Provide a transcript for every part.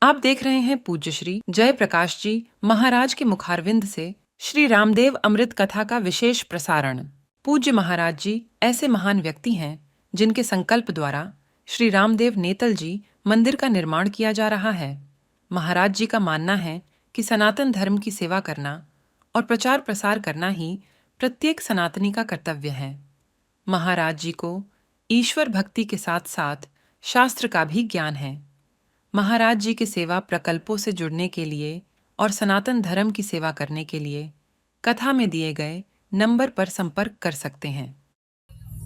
आप देख रहे हैं पूज्य श्री जय प्रकाश जी महाराज के मुखारविंद से श्री रामदेव अमृत कथा का विशेष प्रसारण। पूज्य महाराज जी ऐसे महान व्यक्ति हैं जिनके संकल्प द्वारा श्री रामदेव नेतल जी मंदिर का निर्माण किया जा रहा है। महाराज जी का मानना है कि सनातन धर्म की सेवा करना और प्रचार प्रसार करना ही प्रत्येक सनातनी का कर्तव्य है। महाराज जी को ईश्वर भक्ति के साथ साथ शास्त्र का भी ज्ञान है। महाराज जी के सेवा प्रकल्पों से जुड़ने के लिए और सनातन धर्म की सेवा करने के लिए कथा में दिए गए नंबर पर संपर्क कर सकते हैं।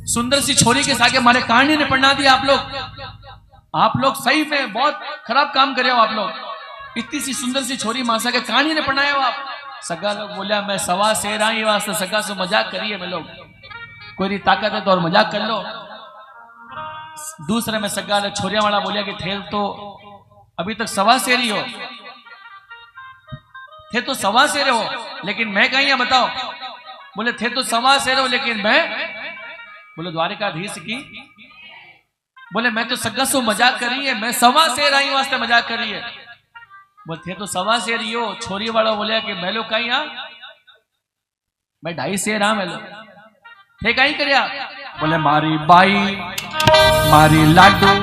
सुंदर सी छोरी के साथ हमारे कहानी ने पढ़ना दिया। आप लोग सही में बहुत खराब काम करे हो। आप लोग इतनी सी सुंदर सी छोरी मासा के कहानी ने पढ़ाया हो। आप सगा लोग बोलिया मैं सवा से रही वास्ते सगा से मजाक करिए। मैं लोग कोई ताकत है तो और मजाक कर लो। दूसरे में सगा छोरिया वाला बोलिया कि थे तो अभी तक सवा शेरी हो, थे तो सवा शेर हो, लेकिन मैं कहीं बताओ। बोले थे तो सवा शेर हो लेकिन मैं, बोले द्वारिकाधीश की, बोले मैं तो सगा सो मजाक करी है, मैं सवा शेर आई वास्ते मजाक करी है। बोले थे तो सवा शेर ही हो। छोरी वाला बोलिया कि मैं लोग कहीं मैं 2.5 शेर हाँ। मैं लोग थे कहीं करिया। बोले मारी बाई मारी लाडू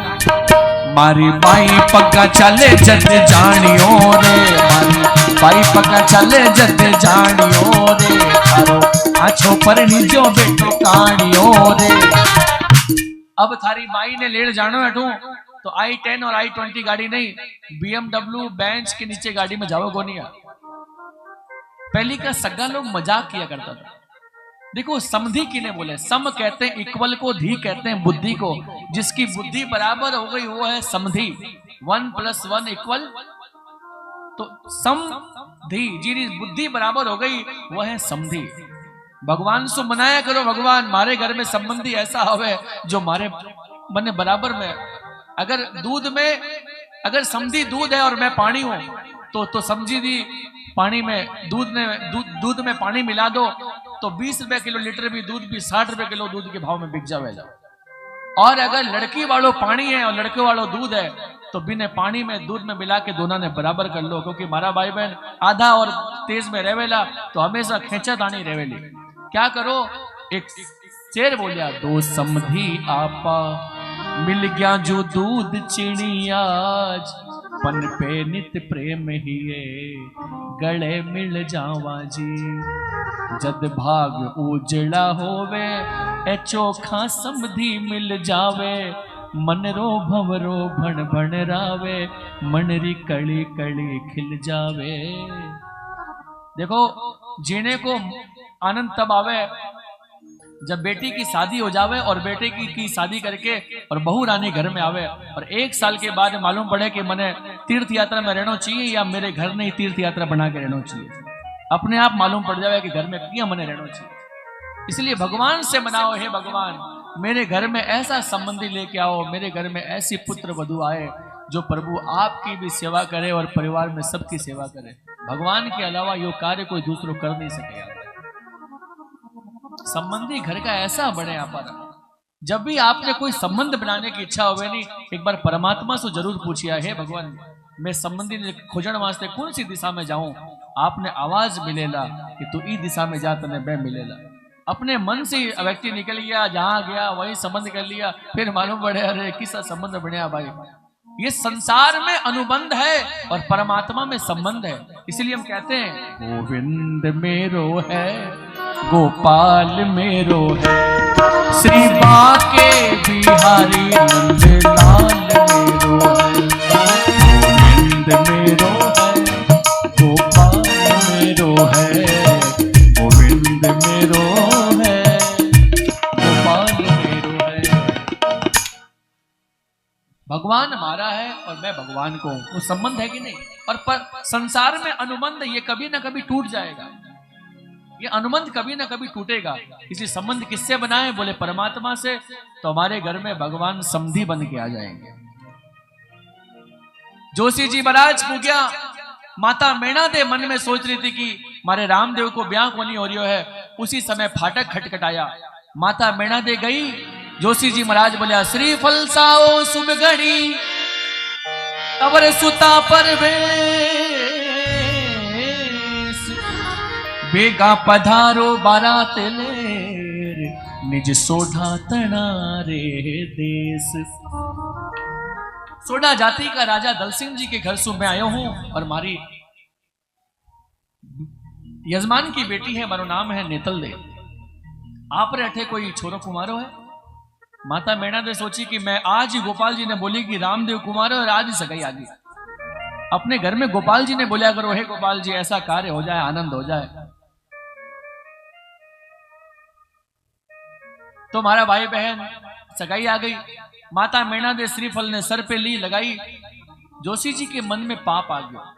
मारी बाई पक्का चले जद जानियो रे, मारी बाई पक्का चले जद जानियो रे, थारो आछो पर निजो बेटो कानियो रे। अब थारी बाई ने लेड़ जानो हटू तो i10 और i20 गाड़ी नहीं, BMW बेंच के नीचे गाड़ी में जाओ गोनिया। पहली का सगा लोग मजाक किया करता था। देखो समधि किने बोले, सम कहते हैं इक्वल को, धी कहते हैं बुद्धि को। जिसकी बुद्धि बराबर हो गई वो है समधि। 1 + 1 = तो समधि। जिसकी बुद्धि बराबर हो गई वो है समधि। भगवान से मनाया करो, भगवान मारे घर में संबंधी ऐसा होवे जो मारे मने बराबर में। अगर दूध में, अगर समधि दूध है और मैं पानी हूं तो समझी दी पानी में दूध में पानी मिला दो तो 20 रुपए किलो लीटर भी दूध भी 60 रुपए किलो दूध के भाव में बिक जावेगा। और अगर लड़की वालों पानी है और लड़के वालों दूध है तो बिना पानी में दूध में मिला के दोनों ने बराबर कर लो। क्योंकि हमारा भाई बहन आधा और तेज में रेवेला तो हमेशा खेचा तानी रेवेली। क्या करो, एक शेर बोलिया, 2 समधी आपा मिल गया जो दूध चीनी आज, पन पे नित प्रेम ही गले मिल जावा जी, जद भाग उजड़ा होवे ए चोखा समधी मिल जावे, मनरो भंवरो भण भण रावे, मनरी कली कली खिल जावे। देखो जीने को आनंद तब आवे जब बेटी की शादी हो जावे और बेटे की शादी करके और बहू रानी घर में आवे और 1 साल के बाद मालूम पड़े कि मैंने तीर्थ यात्रा में रहना चाहिए या मेरे घर ने ही तीर्थ यात्रा बना के रहना चाहिए। अपने आप मालूम पड़ जावे कि घर में क्या मने रहना चाहिए। इसलिए भगवान से मनाओ, हे भगवान मेरे घर में ऐसा संबंधी लेके आओ, मेरे घर में ऐसी पुत्र वधू आए जो प्रभु आपकी भी सेवा करे और परिवार में सबकी सेवा करे। भगवान के अलावा यो कार्य कोई दूसरों कर नहीं सकेगा। संबंधी घर का ऐसा बड़े आप। जब भी आपने कोई संबंध बनाने की इच्छा होवे नहीं, एक बार परमात्मा से जरूर पूछिया, हे भगवान मैं संबंधी खोजन वास्ते कौन सी दिशा में जाऊं। आपने आवाज मिलेला कि तू ई दिशा में जा, तने मैं मिलेला। अपने मन से व्यक्ति निकल गया, जहां गया वही संबंध कर लिया, फिर मालूम पड़े अरे किसा संबंध बढ़िया भाई। ये संसार में अनुबंध है और परमात्मा में संबंध है। इसलिए हम कहते हैं गोविंद मेरो है, गोपाल मेरो है, श्री बाके बिहारी नंदलाल मेरो है, गोविंद मेरो है, गोपाल मेरो है, गोविंद मेरो है, गोपाल मेरो है। भगवान हमारा है और मैं भगवान को हूं, वो संबंध है कि नहीं। और पर संसार में अनुबंध ये कभी ना कभी टूट जाएगा, ये अनुबंध कभी ना कभी टूटेगा। इसलिए संबंध किससे बनाए, बोले परमात्मा से, तो हमारे घर में भगवान समधी बन के आ जाएंगे। जोशी जी महाराज पूज्ञा माता मैना दे मन में सोच रही थी कि मारे रामदेव को ब्याह कोनी हो रही है। उसी समय फाटक खटखटाया, माता मैना दे गई। जोशी जी महाराज बोलिया, श्री फल साओ सुमगणी अवर सुता पर बेगा पधारो बारात लेर निज सोढ़ा तना रे देश। सोढ़ा जाति का राजा दल सिंह जी के घर से मैं आयो हूं और मारी यजमान की बेटी है, मारो नाम है नेतल दे। आप रे अठे कोई छोरो कुमारो है। माता मैना दे सोची कि मैं आज ही, गोपाल जी ने बोली कि रामदेव कुमार और आज ही सगाई आ गई। अपने घर में गोपाल जी ने बोला करो, हे गोपाल जी ऐसा कार्य हो जाए, आनंद हो जाए। तो हमारा भाई बहन सगाई आ गई। माता मैना दे श्रीफल ने सर पे ली लगाई। जोशी जी के मन में पाप आ गया।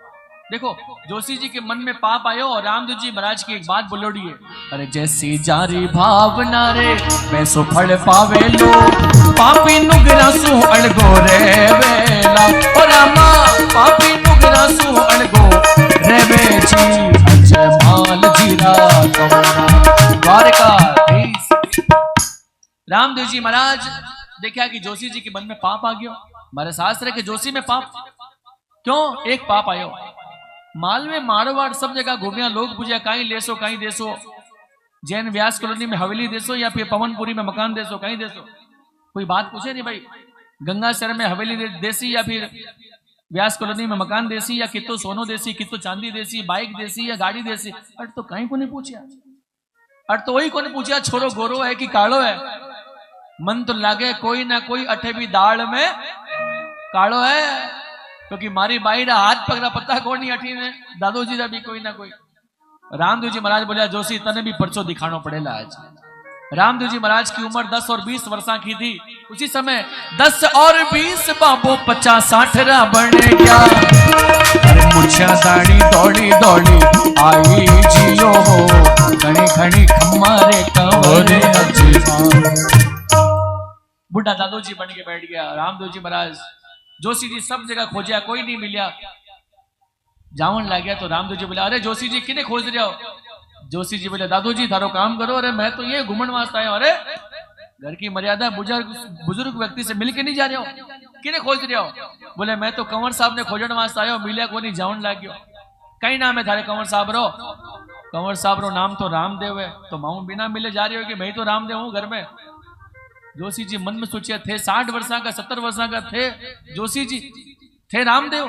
देखो जोशी जी के मन में पाप आयो और रामदेव जी महाराज की एक बात बोलोड़ी है, अरे जैसी जारी भावना रे वैसो फल पावे लो, पापी नुगरा सु अड़गो रे वेला। ओ रामा पापी नुगरा सु अड़गो रे बेची अजय माल जीरा कवना द्वारका। रामदेव जी महाराज देखा कि जोशी जी के मन में पाप आ गया। हमारे शास्त्र के जोशी में पाप क्यों? एक पाप आयो। मालवे मारवाड़ सब जगह घूमिया, लोग पूछा कहीं लेसो कहीं देसो, जैन व्यास कॉलोनी में हवेली देसो या फिर पवनपुरी में मकान देसो, कहीं देसो। कोई बात पूछे नहीं भाई, गंगा शहर में हवेली देसी या फिर व्यास कॉलोनी में मकान देसी या कितो सोनो देसी, कितो चांदी देसी, बाइक देसी या गाड़ी देसी। अट तो कहीं को नहीं पूछा, अट तो वही को नहीं पूछा छोरो गोरो है कि कालो है। मन तो लागे कोई ना कोई अठे भी दाल में कालो है, क्योंकि मारी बाई रा हाथ पगड़ा पता कोनी अठी ने दादो जी रा भी कोई ना कोई। रामदेव जी महाराज बोलिया जोशी तने भी परचो दिखानो पड़ेला आज। रामदेव जी महाराज की उम्र 10 और 20 वर्षा की थी। उसी समय 10 और 20 बाबो 50-60 रा बन गया। अरे मुछा दाढ़ी दौड़ी दौड़ी आई जियो हो, घनी घनी खम्मारे कंवरे बुढ़ा दादो जी बन के बैठ गया। रामदेव जी महाराज जोशी जी सब जगह खोजा, कोई नहीं मिला। जावन लग गया तो रामदेव जी बोला, अरे जोशी जी किने खोज रहे हो? जोशी जी बोले, दादू जी थारो काम करो। अरे मैं तो ये घूमन वास्ते आया। अरे घर की मर्यादा बुजुर्ग व्यक्ति से मिल के नहीं जा रहे हो, किने खोज रहे हो? बोले मैं तो कंवर साहब ने खोजन वास्ते आयो, मिले को नहीं, जावन लग गयो। कई नाम है थारे कंवर साहब रो? कंवर साहब रो नाम तो रामदेव है। तो माऊ बिना मिले जा रही हो कि मैं तो रामदेव हूँ घर में। जोशी जी मन में सोचे थे 60 वर्षा का 70 वर्षा का थे जोशी जी, थे रामदेव।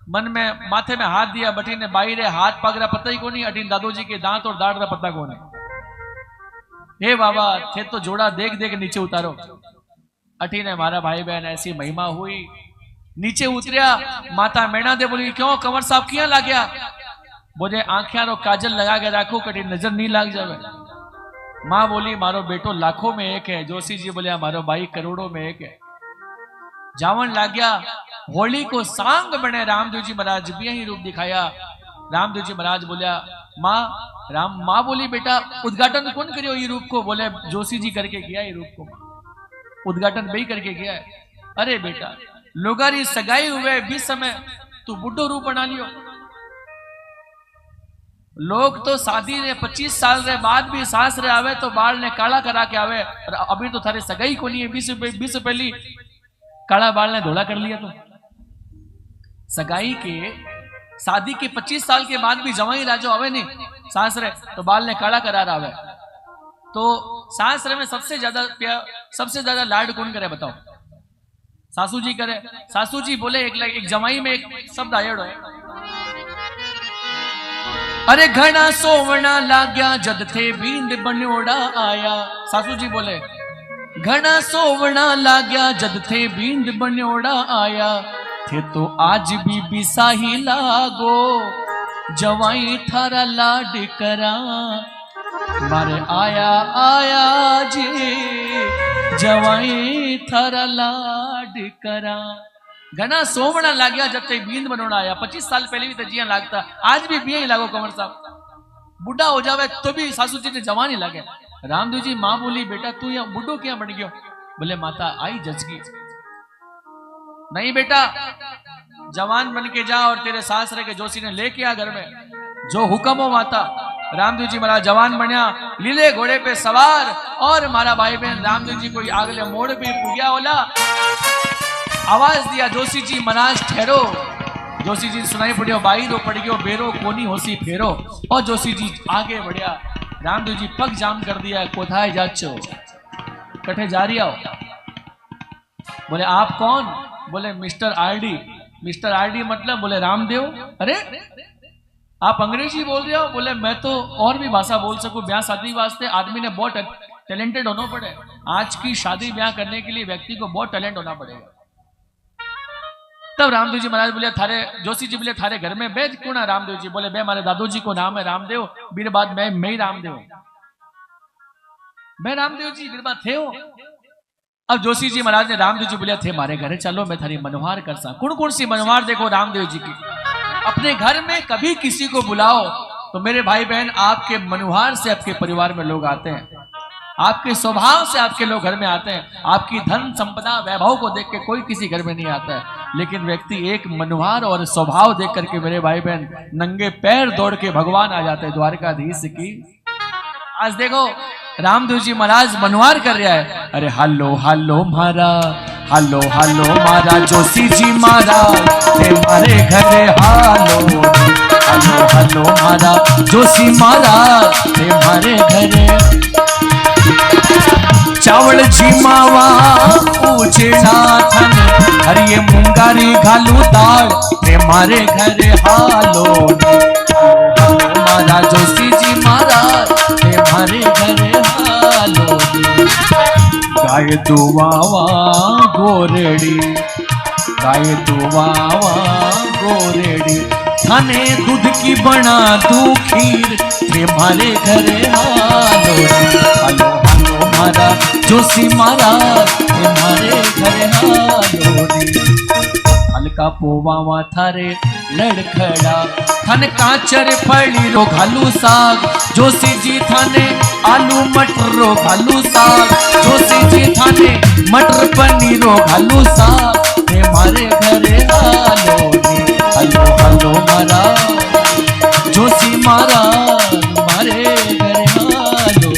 मन में माथे में हाथ दिया, बटी ने बाई रे हाथ पगरा पता ही को नहीं, अटीन दादो जी के दांत और दाढ़ रा पता को नहीं। हे बाबा थे तो जोड़ा देख देख नीचे उतारो। अटी ने मारा भाई बहन ऐसी महिमा हुई। नीचे उतरिया, माता मैना दे बोली क्यों कंवर साहब किया ला गया? बोले आंखिया रो काजल लगा के राखो कटी नजर नहीं लाग जावे। माँ बोली मारो बेटो लाखों में एक है। जोशी जी बोले मारो भाई करोड़ों में एक है। जावन लाग गया। होली को सांग बने रामदेव जी महाराज भी यही रूप दिखाया। रामदेव जी महाराज बोलिया माँ बोली बेटा उद्घाटन कौन करियो ये रूप को? बोले जोशी जी करके किया ये रूप को, उद्घाटन भी करके किया है। अरे बेटा लोगारी सगाई हुए 20 समय तू बुढ़ो रूप बना लियो। लोग तो शादी ने 25 साल रे बाद भी सास रे आवे तो बाल ने काला करा के आवे, और अभी तो थारे सगाई को नहीं है 20 पहली काला बाल ने धोला कर लिया। तो सगाई के शादी के 25 साल के बाद भी जवाई राजो आवे नहीं सास रे तो बाल ने काला करा आवे। तो सास रे में सबसे ज्यादा लाड कौन करे बताओ? सासू जी करे। सासू जी बोले एक जवाई में एक शब्द आयड़ो है, अरे घना सोवना लाग्या जद थे बींद बनोड़ा आया। सासू जी बोले घना सोवना लाग्या जद थे बींद बनोड़ा आया, थे तो आज भी बिसाही लागो जवाई थारा लाड करा। मारे आया आया जी जवाई थारा लाड करा। घना सोवना लाग गया जब तक बींद बनोड़ा आया। 25 साल पहले भी तो जिया लागता, आज भी बिया ही लागो कंवर साहब। बुढ़ा हो जावे तो भी सासू जी ने जवान ही लगे। रामदेव जी माँ बोली बेटा तू यहाँ बुढ़ो क्या बन गयो? बोले माता आई जचगी। नहीं बेटा जवान बन के जा और तेरे सास रे के जोशी ने लेके आ घर में, जो हुक्म हो माता। रामदेव जी महाराज जवान बनया, लीले घोड़े पे सवार, और मारा भाई बहन रामदेव जी कोई आगले मोड़ पे पुगिया होला। आवाज दिया, जोशी जी महाराज ठहरो। जोशी जी सुनाई पड़ियो, बाईरो पड़ गयो बेरो कोनी होसी फेरो। और जोशी जी आगे बढ़िया, रामदेव जी पग जाम कर दिया, कोथाए जाचो, कठे जा रही आओ। बोले आप कौन? बोले मिस्टर आरडी। मिस्टर आरडी मतलब? बोले रामदेव। अरे आप अंग्रेजी बोल रहे हो? बोले मैं तो और भी भाषा बोल सकूं, ब्याह शादी वास्ते आदमी ने बहुत टैलेंटेड होना पड़े। आज की शादी ब्याह करने के लिए व्यक्ति को बहुत टैलेंट होना पड़ेगा। तब रामदेव जी महाराज बोले थारे, जोशी जी बोले थारे घर में बेद कौन है? रामदेव जी बोले बे मारे दादू जी को नाम है रामदेव, मेरे बाद मैं ही रामदेव, मैं रामदेव जी मेरे बाद थे हो। अब जोशी जी महाराज ने रामदेव जी बोले थे मारे घरे चलो, मैं थारी मनोहार कर सा। कौन कौन सी मनोहार? देखो रामदेव जी की, अपने घर में कभी किसी को बुलाओ तो मेरे भाई बहन आपके मनोहार से आपके परिवार में लोग आते हैं, आपके स्वभाव से आपके लोग घर में आते हैं। आपकी धन संपदा वैभव को देख के कोई किसी घर में नहीं आता है, लेकिन व्यक्ति एक मनोहार और स्वभाव देख करके मेरे भाई बहन नंगे पैर दौड़ के भगवान आ जाते हैं द्वारकाधीश की। आज देखो रामदेव जी महाराज मनोहार कर रहा है। अरे हलो हलो मारा, हलो हलो मारा जोशी जी महाराज ते मारे घरे हालो, हलो हलो मारा जोशी महाराज ते मारे घरे। चावल झिमावा पूछना थन, हरिये मुंगारी घालू दाल ते मारे घरे हालो, हलो मारा जोशी जी महाराज ते मारे घरे हालो। गाय दुआवा गोरेड़ी, गाय दुआवा गोरेड़ी, थाने दूध की बना दू खीर ते मारे घरे हालो, हलो हलो मारा जोशी महाराज ते मारे घरे हालो। हल्का पोवावा थारे लड़खड़ा, थाने काचर फली रो घालू साग, जोशी जी थाने आलू मटर रो घालू साग, जोशी जी थाने मटर पनीर रो घालू साग ते मारे घरे हालो, हलो हलो मारा जोशी महाराज मारे घरे हालो।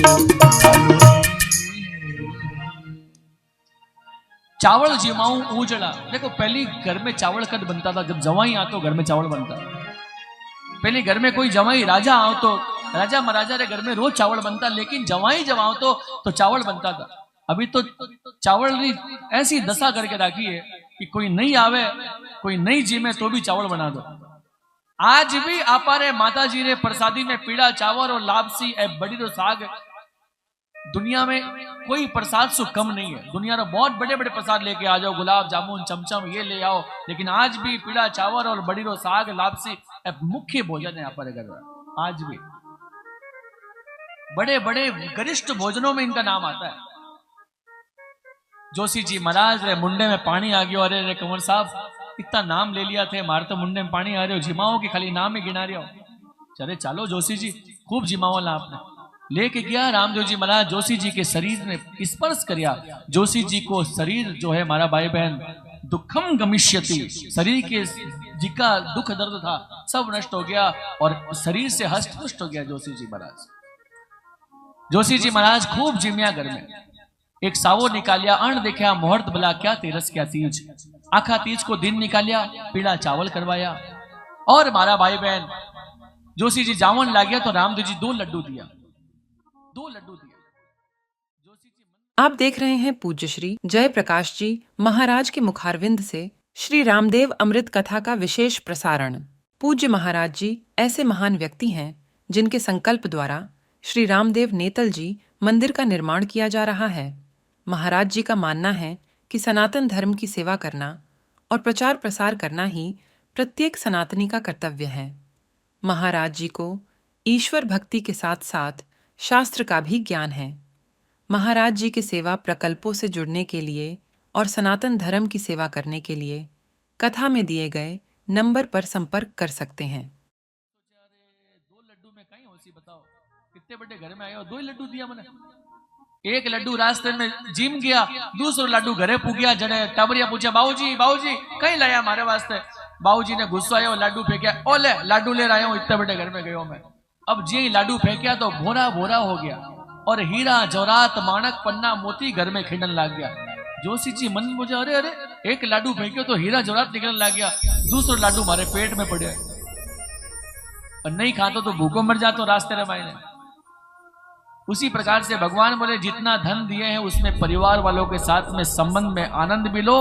चावल जिमाऊं उजड़ा। देखो पहली घर में चावल कद बनता था, जब जवाई आ तो घर में चावल बनता। पहले घर में कोई जवाई राजा आओ तो राजा महाराजा रे घर में रोज चावल बनता, लेकिन जवाई जब आओ तो चावल बनता था। अभी तो चावल की ऐसी दशा करके रखी है कि कोई नहीं आवे, कोई नहीं जिमे तो भी चावल बना दो। आज भी आपारे माता जी रे प्रसादी में पीड़ा चावल और लापसी ए बड़ी रो साग। दुनिया में कोई प्रसाद से कम नहीं है। दुनिया में बहुत बड़े बड़े प्रसाद लेके आ जाओ, गुलाब जामुन चमचम ये ले आओ, लेकिन आज भी पीड़ा चावल और बड़ी रो साग लापसी मुख्य भोजन है यहाँ पर घर में। आज भी बड़े बड़े गरिष्ठ भोजनों में इनका नाम आता है। जोशी जी महाराज रे मुंडे में पानी आ गया। अरे रे कंवर साहब इतना नाम ले लिया थे, मारे तो मुंडे में पानी आ रहे हो, जिमाओ की खाली नाम ही गिना रहे हो। चले चलो जोशी जी खूब जिमाओ ला आपने। लेके गया रामदेव जी महाराज, जोशी जी के शरीर ने स्पर्श किया। जोशी जी को शरीर जो है हमारा भाई बहन दुखम गमिष्यति, शरीर के जिका दुख दर्द था सब नष्ट हो गया और शरीर से हष्ट पुष्ट हो गया जोशी जी महाराज। जोशी जी महाराज खूब जिमिया घर में। एक सावो निकालिया, अण देखा मुहूर्त भला क्या तेरस क्या तीज, आखा तीज को दिन निकालिया, पीड़ा चावल करवाया। और हमारा भाई बहन जोशी जी जावन ला गया तो रामदेव जी 2 लड्डू दिया, 2 लड्डू दिया। आप देख रहे हैं पूज्य श्री जय प्रकाश जी महाराज के मुखारविंद से श्री रामदेव अमृत कथा का विशेष प्रसारण। पूज्य महाराज जी ऐसे महान व्यक्ति हैं जिनके संकल्प द्वारा श्री रामदेव नेतल जी मंदिर का निर्माण किया जा रहा है। महाराज जी का मानना है कि सनातन धर्म की सेवा करना और प्रचार प्रसार करना ही प्रत्येक सनातनी का कर्तव्य है। महाराज जी को ईश्वर भक्ति के साथ साथ शास्त्र का भी ज्ञान है। महाराज जी के सेवा प्रकल्पों से जुड़ने के लिए और सनातन धर्म की सेवा करने के लिए कथा में दिए गए नंबर पर संपर्क कर सकते हैं। 2 लड्डू में कहीं होसी बताओ, कितने बड़े घर में आए हो, 2 लड्डू दिया मैंने। एक लड्डू रास्ते में जिम गया, दूसरा लड्डू घरे पुगिया। जड़े टाबरिया पूछा बाबूजी बाबूजी कहीं लाया हमारे वास्ते। बाबूजी ने गुस्सा आया, लड्डू फेंका। ओ ले लड्डू ले आया हूं, इतने बड़े घर में गयो मैं। अब जी लाडू फेंकिया तो भोरा भोरा हो गया और हीरा जौरात माणक पन्ना मोती घर में खिंडन लग गया। जोशी जी मन मुझे अरे अरे एक लाडू फेंक्यो तो हीरा जवाहरात निकलने लग गया, दूसरा लाडू हमारे पेट में पड़े और नहीं खाता तो भूखों मर जाता रास्ते रे मायने। उसी प्रकार से भगवान बोले जितना धन दिए हैं उसमें परिवार वालों के साथ में संबंध में आनंद भी लो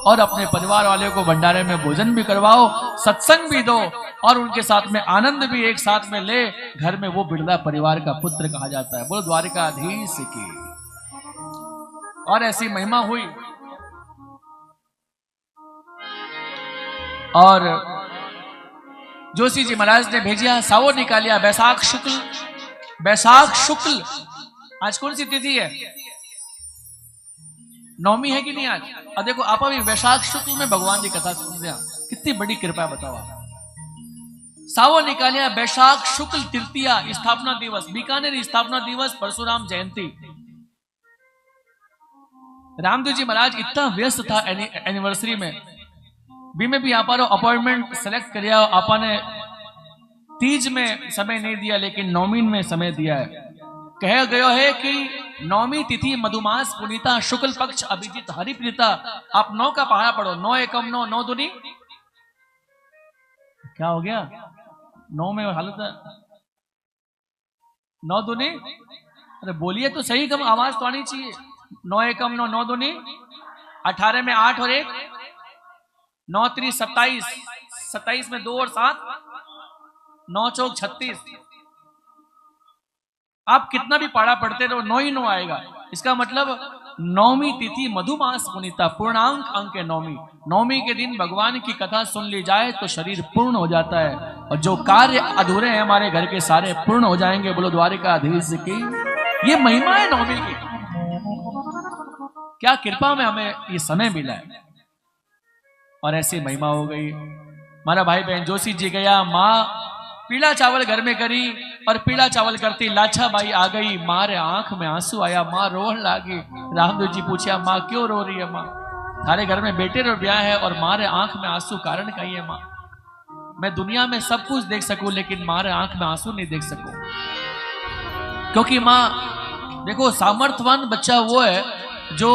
और अपने परिवार वालों को भंडारे में भोजन भी करवाओ, सत्संग भी दो और उनके साथ में आनंद भी एक साथ में ले। घर में वो बिरला परिवार का पुत्र कहा जाता है। बोलो द्वारिकाधीश की। और ऐसी महिमा हुई। और जोशी जी महाराज ने भेजिया, सावो निकालिया बैसाख शुक्ल। बैसाख शुक्ल आज कौन सी तिथि है? नवमी है कि नहीं आज? और देखो आप अभी वैशाख शुक्ल में भगवान की कथा सुन रहे, कितनी बड़ी कृपा बताओ। सावो निकालिया बैशाख शुक्ल तृतीया स्थापना दिवस, बीकानेर स्थापना दिवस, परशुराम जयंती। रामदेव जी महाराज इतना व्यस्त था एनिवर्सरी में भी में भी आप अपॉइंटमेंट सेलेक्ट करिया, आपने तीज में समय नहीं दिया लेकिन नौमी में समय दिया है। कह गयो है कि नौमी तिथि मधुमास पुनीता शुक्ल पक्ष अभिजित हरिप्रीता। आप 9 का पहाड़ा पढ़ो, 9 एकम 9, 9 दूनी क्या हो गया? 9 में हालत है 9 दूनी, अरे बोलिए तो सही, कम आवाज तो आनी चाहिए। 9 एकम 9, 9 दूनी 18 में 8 और 1, 9 3 27, 27 में 2 और 7, 9 चौक 36। आप कितना भी पाड़ा पढ़ते रहो 9 ही 9 आएगा। इसका मतलब नौमी तिथि मधुमास पुनीता, पूर्णांक अंक है नौमी। नौमी के दिन भगवान की कथा सुन ली जाए तो शरीर पूर्ण हो जाता है और जो कार्य अधूरे हैं हमारे घर के सारे पूर्ण हो जाएंगे। बोलो द्वारिकाधीश की। ये महिमा है नौमी की। क्या कृपा में हमें ये समय मिला है और ऐसी महिमा हो गई। हमारा भाई बहन जोशी जी गया, माँ पीला चावल घर में करी और पीला चावल करती लाछा बाई आ गई, मारे आंख में आंसू आया, माँ रोन लागी। रामदेव जी पूछा माँ क्यों रो रही है? माँ थारे घर में बेटे रो ब्याह है और मारे आंख में आंसू कारण कही है? माँ मैं दुनिया में सब कुछ देख सकूं लेकिन मारे आंख में आंसू नहीं देख सकूं, क्योंकि माँ देखो सामर्थ्यवान बच्चा वो है जो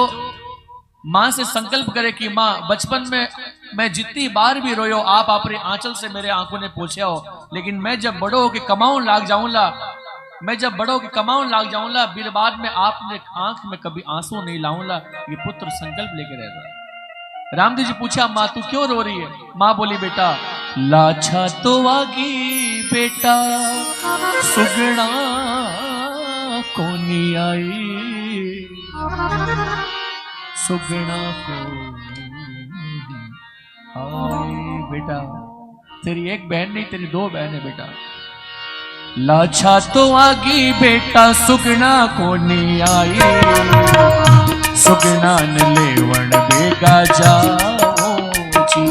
माँ से संकल्प करे कि माँ बचपन में मैं जितनी बार भी रोयो आप अपने आंचल से मेरे आंखों ने पोछा हो, लेकिन मैं जब बड़ो होके कमाऊं लाग जाऊंगा, मैं जब बड़ो होके कमाऊं लाग जाऊंगा, फिर बाद में आपने आंख में कभी आंसू नहीं लाऊंगा। ये पुत्र संकल्प लेके रहता है। रामदेव जी पूछा माँ तू क्यों रो रही है? माँ बोली बेटा लाछा तो आगी बेटा सुगना कोनी आई, सुगना को आए बेटा। तेरी एक बहन नहीं तेरी 2 बहन है बेटा। लाछा तो आगी बेटा सुगना को नहीं आई, सुगना न लेवण बेगा जाओ जी।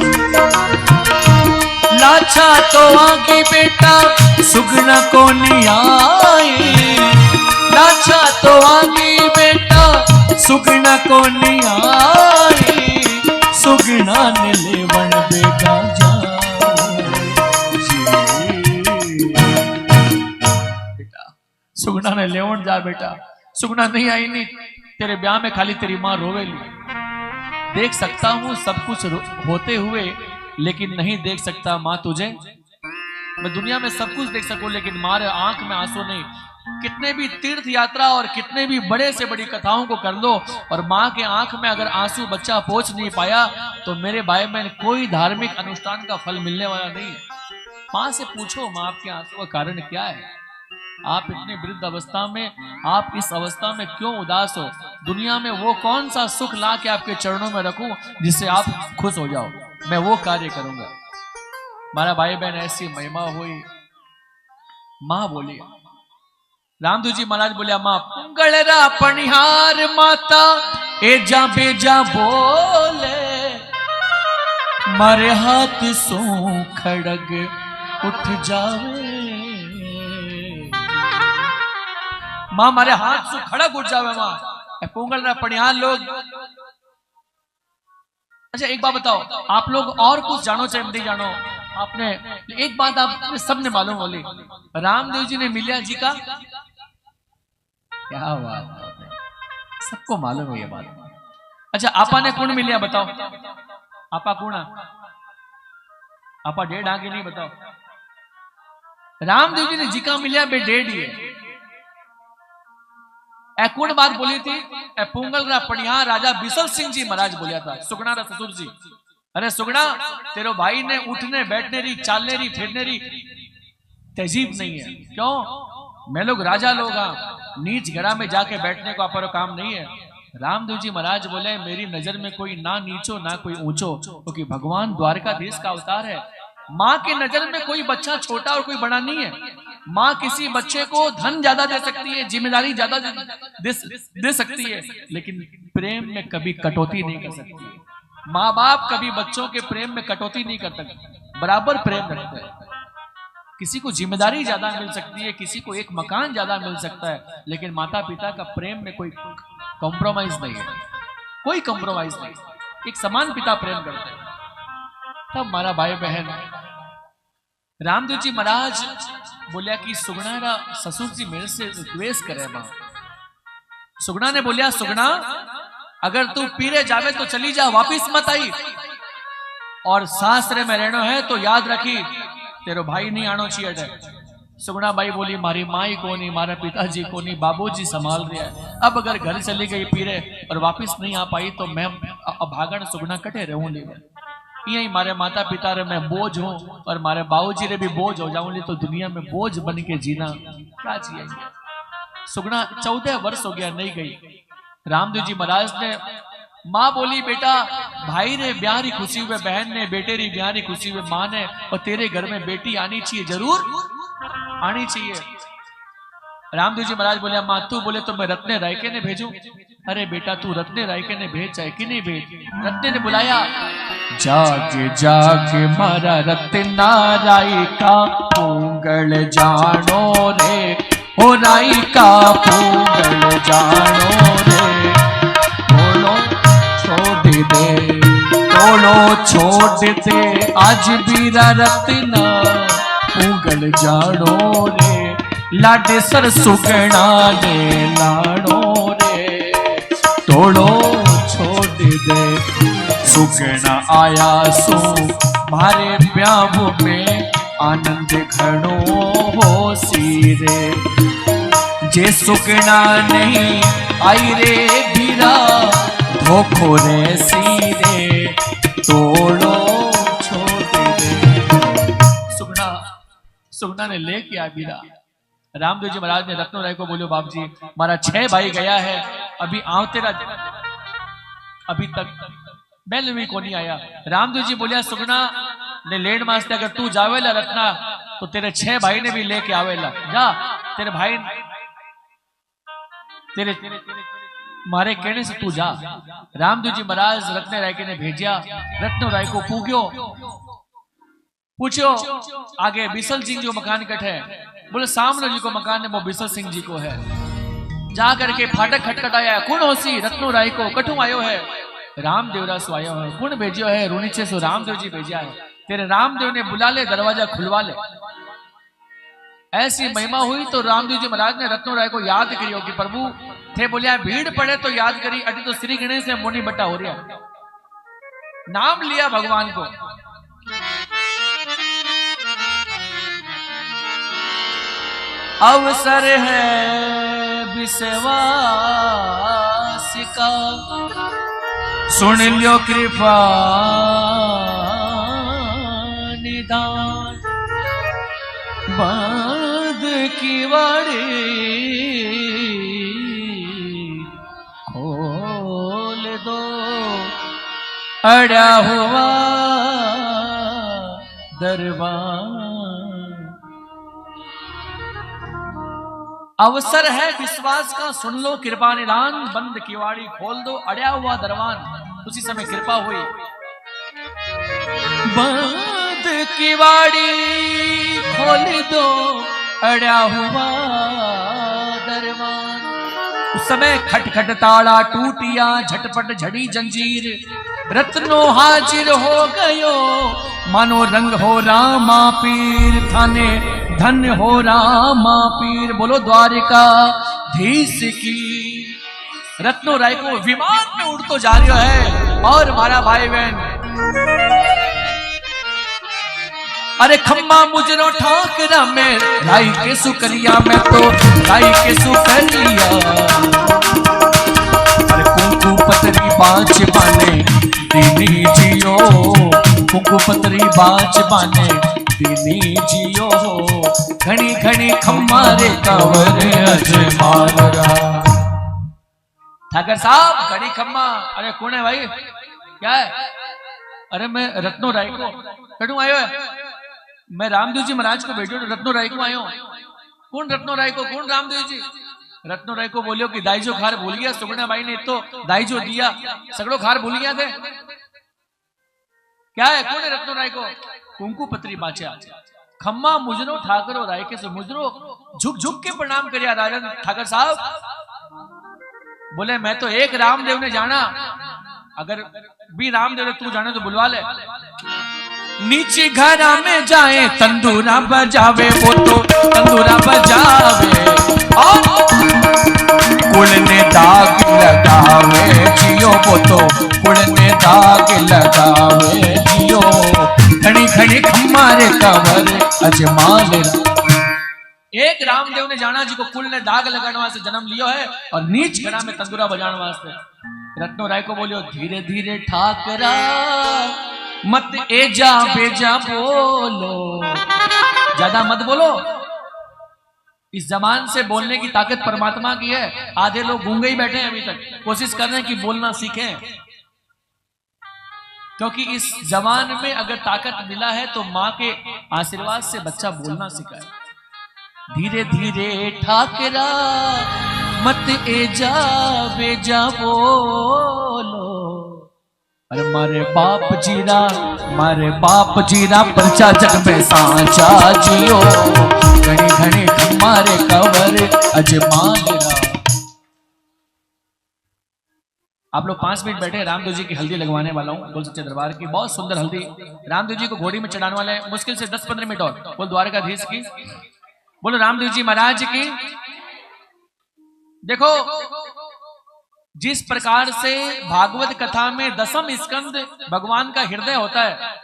लाछा तो आगी बेटा सुगना को नहीं आई, लाछा तो आगी बेटा सुगना को नहीं आई, सुगना ने लेवण बेगा जाओ जी। बेटा सुगना ने लेवण जा बेटा, सुगना नहीं आई नहीं तेरे ब्याह में खाली तेरी माँ रोवेली। देख सकता हूं सब कुछ होते हुए लेकिन नहीं देख सकता माँ तुझे। मैं दुनिया में सब कुछ देख सकूं लेकिन मारे आंख में आंसू नहीं। कितने भी तीर्थ यात्रा और कितने भी बड़े से बड़ी कथाओं को कर लो और माँ के आंख में अगर आंसू बच्चा पहुंच नहीं पाया तो मेरे भाई बहन कोई धार्मिक अनुष्ठान का फल मिलने वाला नहीं। माँ से पूछो माँ आपके आंसू का कारण क्या है? आप इतने वृद्ध अवस्था में, आप इस अवस्था में क्यों उदास हो? दुनिया में वो कौन सा सुख ला के आपके चरणों में रखूं जिससे आप खुश हो जाओ, मैं वो कार्य करूंगा। हमारा भाई बहन ऐसी महिमा हुई। माँ बोली, रामदेव जी महाराज बोलिया माँ पुंगलरा पनिहार माता एजा बेजा बोले, मारे हाथ सो खड़ग उठ जावे। माँ मारे हाथ से खड़ग उठ जावे। माँ पुंगलरा पनिहार लोग। अच्छा एक बात बताओ, आप लोग और कुछ जानो चाहे नहीं जानो, आपने एक बात आपने सबने मालूम बोली, रामदेव जी ने मिलिया जी का क्या बात, सबको मालूम है ये बात। अच्छा आपा ने कौन मिलिया बताओ, आपा कौन? आपा 1.5 आगे नहीं बताओ। रामदेव जी ने जिका मिलिया बे 1.5 ही है। ए कौन बात बोली थी? ए पुंगल रा पड़िया राजा बिसल सिंह जी महाराज बोलिया था, सुगना रा ससुर जी। अरे सुगना, तेरो भाई ने उठने बैठने री, चालने री, फिरने री तहजीब नहीं है। क्यों? मैं लोग राजा लोग हाँ, नीच घड़ा में जाके बैठने को आपरो काम नहीं है। रामदेव जी महाराज बोले मेरी नजर में कोई ना नीचो ना कोई ऊंचो, क्योंकि भगवान द्वारकाधीश का अवतार है। माँ के नजर में कोई बच्चा छोटा और कोई बड़ा नहीं है। माँ किसी बच्चे को धन ज्यादा दे सकती है, जिम्मेदारी ज्यादा दे सकती है, लेकिन प्रेम में कभी कटौती नहीं कर सकती। माँ बाप कभी बच्चों के प्रेम में कटौती नहीं कर सकते, बराबर प्रेम रखते हैं। किसी को जिम्मेदारी ज्यादा मिल सकती है, किसी को एक मकान ज्यादा मिल सकता है, लेकिन माता पिता का प्रेम में कोई कॉम्प्रोमाइज नहीं है, कोई कॉम्प्रोमाइज नहीं, एक समान पिता प्रेम करते हैं। तब हमारा भाई बहन रामदेव जी महाराज बोलिया कि सुगना ससुर जी मेरे से द्वेष करे। मां सुगना ने बोलिया, सुगना अगर तू पीरे जावे तो चली जा, वापिस मत आई, और सासरे में रहना है तो याद रखी तेरो भाई नहीं आनो चाहिए। सुगना बाई बोली मारी माई को नहीं, मारा पिताजी को नहीं, बाबूजी संभाल रहा है। अब अगर घर चली गई पीरे और वापिस नहीं आ पाई तो मैं अभागन सुगना कटे रहूं ली। यही मारे माता पिता रे मैं बोझ हूं और मारे बाबूजी रे भी बोझ हो जाऊंगी, तो दुनिया में बोझ बन के जीना क्या चाहिए। सुगना 14 वर्ष हो गया नहीं गई। रामदेव जी महाराज ने माँ बोली बेटा भाई रे ब्याह री खुशी हुए, बहन ने बेटे री ब्याह री खुशी हुए, माँ ने और तेरे घर में बेटी आनी चाहिए, जरूर आनी चाहिए। रामदेव जी महाराज बोले माँ तू बोले तो मैं रत्ने रायके ने भेजूं। अरे बेटा तू रत्ने रायके ने भेज चाहे कि नहीं भेज। रत्ने ने बुलाया, जागे जागे मारा रत्ना रायका पूंगल जानो रे, हो रायका पूंगल जानो रे, तोड़ो छोड़ दे आज बीरा रत्ना पूंगल जानो रे, लाडे सर सुगना ने लाड़ो रे, तोड़ो छोड़ दे सुगना आया सो मारे ब्याह में आनंद घणो हो सीरे, जे सुगना नहीं आई रे बीरा धोखो रे सीरे, तोड़ो छोड़ दे। सुगना ने ले किया बीरा। रामदेव जी महाराज ने रत्नो राय को बोलो बाप जी मारा 6 भाई गया है, अभी आओ तेरा अभी तक बैल भी को नहीं आया। रामदेव जी बोलिया सुगना ने लेड मास्ते अगर तू जावेला रत्ना तो तेरे 6 भाई ने भी लेके आवेला, जा तेरे भाई तेरे मारे कहने से तू जा। रामदेव जी महाराज रत्ने राय के ने भेजा, रत्नो राय को पूछो आगे बिसल सिंह जो मकान कट है, बोले सामने जी को मकान है वो बिसल सिंह जी को है। जा करके फाटक खटखटाया, कौन होसी? रत्नो राय को। कठू आयो है? रामदेव रासु आयो है। कौन भेजियो है? रूणीचे सो रामदेव जी भेजा है। तेरे रामदेव ने बुला ले, दरवाजा खुलवा ले। ऐसी महिमा हुई तो रामदेव जी महाराज ने रत्नो राय को याद करियो कि प्रभु थे बोलिया भीड़ पड़े तो याद करी, अटी तो श्री गणेश से मोनी बट्टा हो रहा, नाम लिया भगवान को। अवसर है विश्वास का, सुन लियो कृपा निदान, बंद की वाड़ी खोल दो, अड़ा हुआ दरबार। अवसर है विश्वास का, सुन लो कृपा निदान, बंद किवाड़ी खोल दो, अड़या हुआ दरबान। उसी समय कृपा हुई, बंद किवाड़ी खोल दो, अड़या हुआ दरबान। उस समय खटखट ताला टूटिया, झटपट झड़ी जंजीर, रत्नो हाजिर हो गयो, मानो रंग हो रामा पीर, थाने धन्य हो रामा पीर। बोलो द्वारिका धीश की। रत्नो राय को विमान में उड़ तो जा रहा है और मारा भाई बहन अरे खम्मा मुजरो ठाकरा में राई के सुकरिया में तो राई के सुकरिया अरे कुंकू पतरी बाज बाने दीनी जियो कुंकू पतरी बाज बाने दीनी जियो घनी घनी खम्मा रे कवरे अजमानरा ठाकर साहब घड़ी खम्मा अरे कौन है भाई क्या है अरे मैं रत्नो राय को कटू आयो है मैं रामदेव जी महाराज को भेजो रत्नो राय को आयो कौन रत्नो राय को कौन रामदेव जी रत्नो राय को बोलियो कि दाई जो खार भूल गया सुगना भाई ने तो दाई जो दिया सगड़ो खार भूल गया थे क्या है कौन है रत्नो राय को कुंकू पत्री बाचा खम्मा मुजरो ठाकरो राय के से मुजरो झुक झुक के प्रणाम करिया राजन ठाकर साहब बोले मैं तो एक रामदेव ने जाना अगर भी रामदेव ने तू जाने तो बुलवा ले नीचे घरा में जाए तंदूरा बजावे वो तो तंदूरा बजावे और कुल ने दाग लगावे जियो वो तो कुल ने दाग लगावे जियो खड़ी खड़ी खम्मारे कवर अजमाल एक रामदेव ने जाना जी को कुल ने दाग लगाने वास्ते जन्म लियो है और नीच घरा में तंदूरा बजाने वास्ते रत्नो राय को बोलियो धीरे धीरे ठाकरा मत एजा बेजा बोलो ज्यादा मत बोलो इस जबान से बोलने की ताकत परमात्मा की है आधे लोग गूंगे ही बैठे हैं अभी तक कोशिश कर रहे हैं कि बोलना सीखें क्योंकि इस जबान में अगर ताकत मिला है तो माँ के आशीर्वाद से बच्चा बोलना सीखा है धीरे धीरे ठाकरा मत एजा बेजा बोलो अरे मारे बाप जीरा परचा जग में सांचा जियो घनी घनी तुम्हारे कवर अजमानरा आप लोग 5 मिनट बैठे रामदेव जी की हल्दी लगवाने वाला हूँ बोल सच्चे दरबार की बहुत सुंदर हल्दी रामदेव जी को घोड़ी में चढ़ाने वाले हैं मुश्किल से 10-15 मिनट और बोल द्वारकाधीश की बोलो रामदेव जी महाराज की देखो जिस प्रकार से भागवत कथा में 10वां स्कंद भगवान का हृदय होता है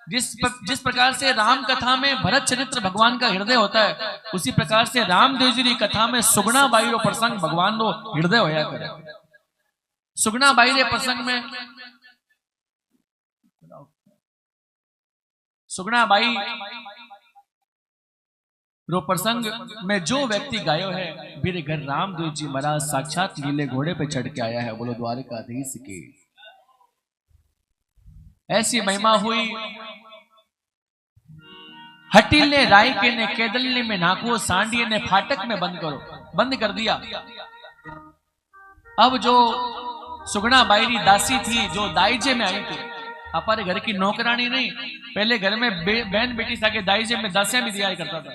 जिस प्रकार से राम कथा में भरत चरित्र भगवान का हृदय होता है उसी प्रकार से रामदेव जी की कथा में सुगना बाई रो प्रसंग भगवान रो हृदय होया करे सुगना बाई रे प्रसंग में सुगना बाई रो प्रसंग में जो व्यक्ति गायो है मेरे घर रामदेव जी महाराज साक्षात नीले घोड़े पे चढ़ के आया है बोलो द्वारकाधीश की ऐसी महिमा हुई हटील ने राय के ने केदलने में नाको सांडिये ने फाटक में बंद कर दिया अब जो सुगना बाईरी दासी थी जो दाईजे में आई थी हमारे घर की नौकरानी नहीं पहले घर में बहन बेटी था के दाईजे में दासियां भी दिया करता था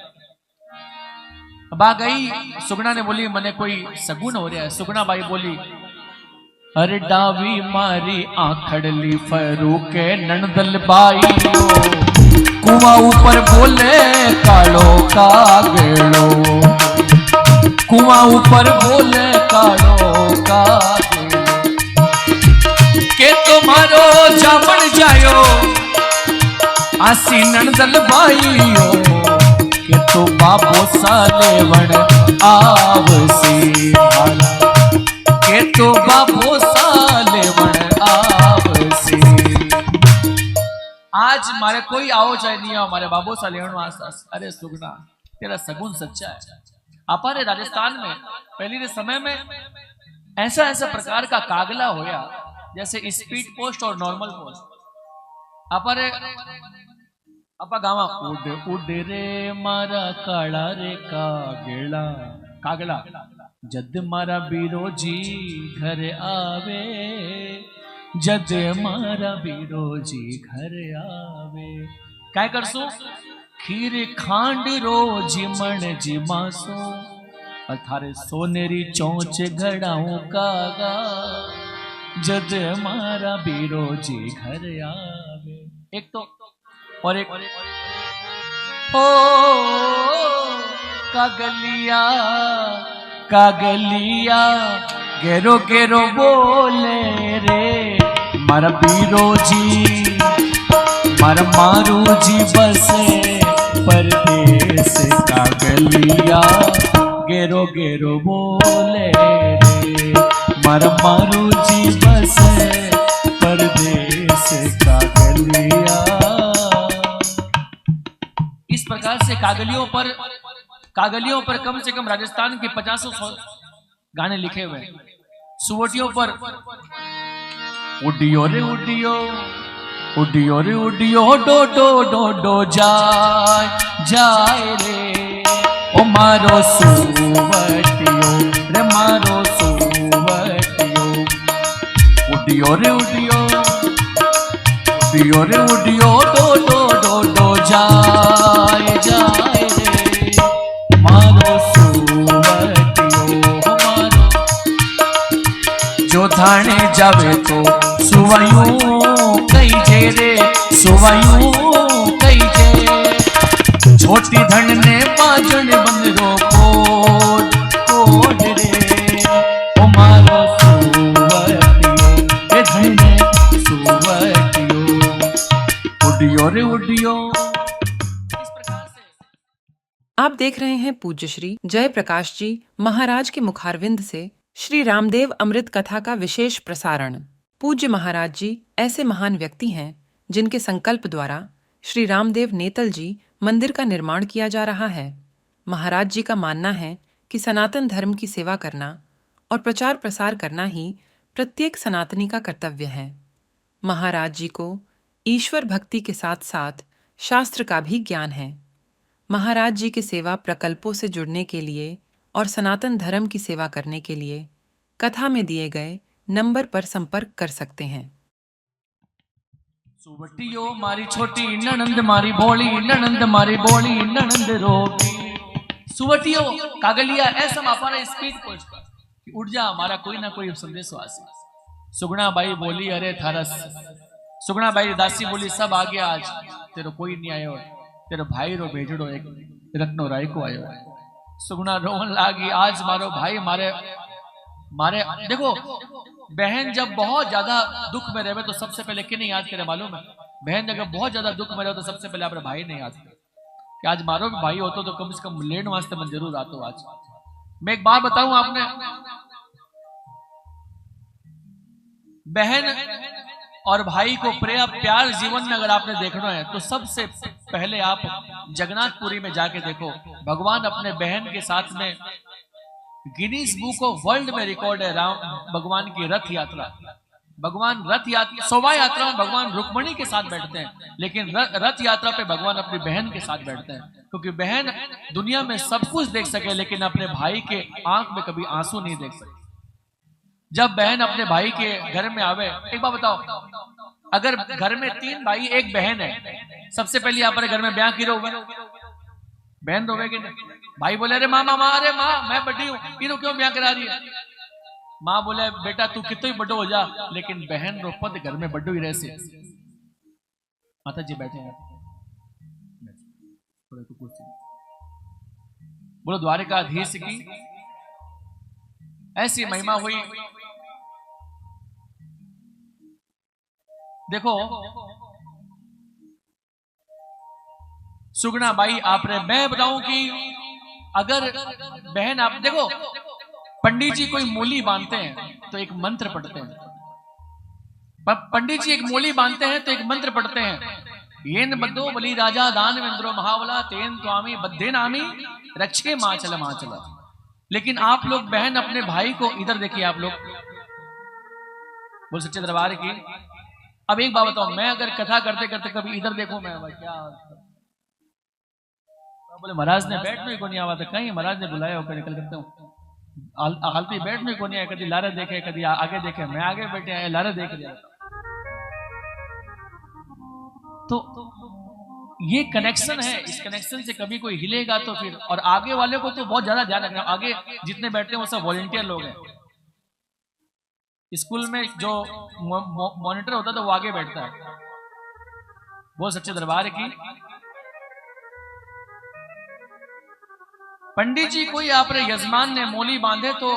अब आ गई सुगना ने बोली मने कोई सगुन हो रहा है सुगना बाई बोली अरे डावी मारी आखड़ली फरू के नंदल बाई कुआ ऊपर बोले कालो का गेलो कुआ ऊपर बोले कालो का के तुम्हारो जामन जायो आसी नंदल बाईयो के तो बाबो सालेवण आवसी भाला के तो बाबो सालेवण आवसी आज मारे कोई आओ चाहे नहीं आओ हमारे बाबो सालेवण वास्ता अरे सुगना तेरा सगुन सच्चा है हमारे राजस्थान में पहले के समय में ऐसा प्रकार का कागला होया जैसे स्पीड पोस्ट और नॉर्मल पोस्ट हमारे अपा गावा उड़ रे मारा काला रे कागला जद मारा बीरो जी घर आवे जद मारा बीरो जी घर आवे काय करसो खीर खांड रोज मन जी मासो और थारे सोनेरी चोंच घड़ाऊं कागा जद मारा बीरो जी घर आवे एक तो और एक ओ कागलिया कागलिया गेरो गेरो बोले रे मारा पीरो जी मारा मारू जी बसे परदेस का गलिया गेरो गेरो बोले रे मारा मारू जी बसे परदेस का गलिया। इस प्रकार से कागलियों पर कम से कम राजस्थान के 50 गाने लिखे हुए हैं। सुवटियों पर उडियो रे उडियो उडियो रे उडियो डो डो डो डो जाए जाए रे ओ मारो सुवटियो रे मारो सुवटियो उडियो रे उडियो उडियो रे उडियो डो डो डो डो जाए जाए रे मारो सुवटियो मारो जो थाने जावे तो सुवायूं कई जे रे सुवायूं कई जे छोटी धन ने बाजन बंदरो कोड रे ओ मारो सुवटियो ए धन ने सुवटियो उडियो रे उडियो। इस प्रकार से आप देख रहे हैं पूज्य श्री जय प्रकाश जी महाराज के मुखारविंद से श्री रामदेव अमृत कथा का विशेष प्रसारण। पूज्य महाराज जी ऐसे महान व्यक्ति हैं जिनके संकल्प द्वारा श्री रामदेव नेतल जी मंदिर का निर्माण किया जा रहा है। महाराज जी का मानना है कि सनातन धर्म की सेवा करना और प्रचार प्रसार करना ही प्रत्येक सनातनी का कर्तव्य है। महाराज जी को ईश्वर भक्ति के साथ साथ शास्त्र का भी ज्ञान है। महाराज जी के सेवा प्रकल्पों से जुड़ने के लिए और सनातन धर्म की सेवा करने के लिए कथा में दिए गए नंबर पर संपर्क कर सकते हैं। सुवटियो मारी छोटी ननंद मारी भोली ननंद मारी भोली ननंद रोगी सुवटियो कागलिया ऐसा मापाना स्पीड पहुंच उठ जा हमारा कोई ना कोई संदेश वासी। सुगुणा बाई बोली अरे थारस सुगुणा बाई दासी बोली सब आ गया आज तेरो कोई नहीं आयो तेरो भाई रो भेजड़ो एक रत्नो राय को आयो। सुगुणा रोवन लागी आज मारो भाई मारे मारे देखो बहन जब बहुत ज्यादा दुख में रहे तो सबसे पहले किन्हें याद करे मालूम है? बहन अगर बहुत ज्यादा दुख में रहे तो सबसे पहले अपने भाई ने याद करे कि आज मारो भी भाई होतो तो कम से कम लेने वास्ते मैं जरूर आता हूं। आज मैं एक बात बताऊं आपने बहन और भाई को प्यार जीवन में अगर आपने देखना है तो सबसे पहले आप जगन्नाथपुरी में जाके देखो। भगवान अपने बहन के साथ में गिनीज बुक ऑफ वर्ल्ड में रिकॉर्ड है राम भगवान की रथ यात्रा। भगवान रथ यात्रा शोभा यात्रा में भगवान रुक्मणी के साथ बैठते हैं लेकिन रथ यात्रा पे भगवान अपनी बहन के साथ बैठते हैं क्योंकि बहन दुनिया में सब कुछ देख सके लेकिन अपने भाई के आंख में कभी आंसू नहीं देख सके। जब बहन अपने भाई के घर में आवे एक बात बताओ अगर घर में 3 भाई एक बहन है सबसे पहले अपने घर में ब्याह की रोवे बहन रोवेगी नहीं। भाई बोले अरे माँ अरे माँ मैं बड़ी हूँ इन्हों क्यों ब्याह करा रही है। माँ बोले बेटा तू कितो ही बड़ो हो जा लेकिन बहन रो पद घर में बड़ो ही रह से। माता जी बैठे बोलो द्वारिकाधीश की ऐसी महिमा हुई। देखो सुगना बाई आपने मैं बताऊं कि अगर बहन आप देखो पंडित जी कोई मूली बांधते हैं तो एक मंत्र पढ़ते हैं। पंडित जी एक मूली बांधते हैं तो एक मंत्र पढ़ते हैं येन बद्धो बलि राजा दान वेंद्रो महावला तेन त्वामी बद्धे नामी रक्षे माचल माचल। लेकिन आप लोग बहन अपने भाई को इधर देखिए आप लोग बोल सच्चे दरबार की। अब एक बात बताओ मैं अगर कथा करते करते कभी इधर देखो मैं क्या बोले महाराज ने बैठ में को नहीं आवा था कहीं महाराज ने बुलाया होकर निकल करता हूँ हालती बैठ में को नहीं आया कभी लारा देखे कभी आगे देखे मैं आगे बैठे आया लारा देख लिया। तो ये कनेक्शन है इस कनेक्शन से कभी कोई हिलेगा तो फिर और आगे वाले को तो बहुत ज्यादा ध्यान रखना। आगे जितने बैठते हैं वो सब वॉलंटियर लोग हैं। स्कूल में जो मॉनिटर होता है तो वो आगे बैठता है। बहुत सच्चे दरबार की पंडित जी कोई आपने यजमान ने मोली बांधे तो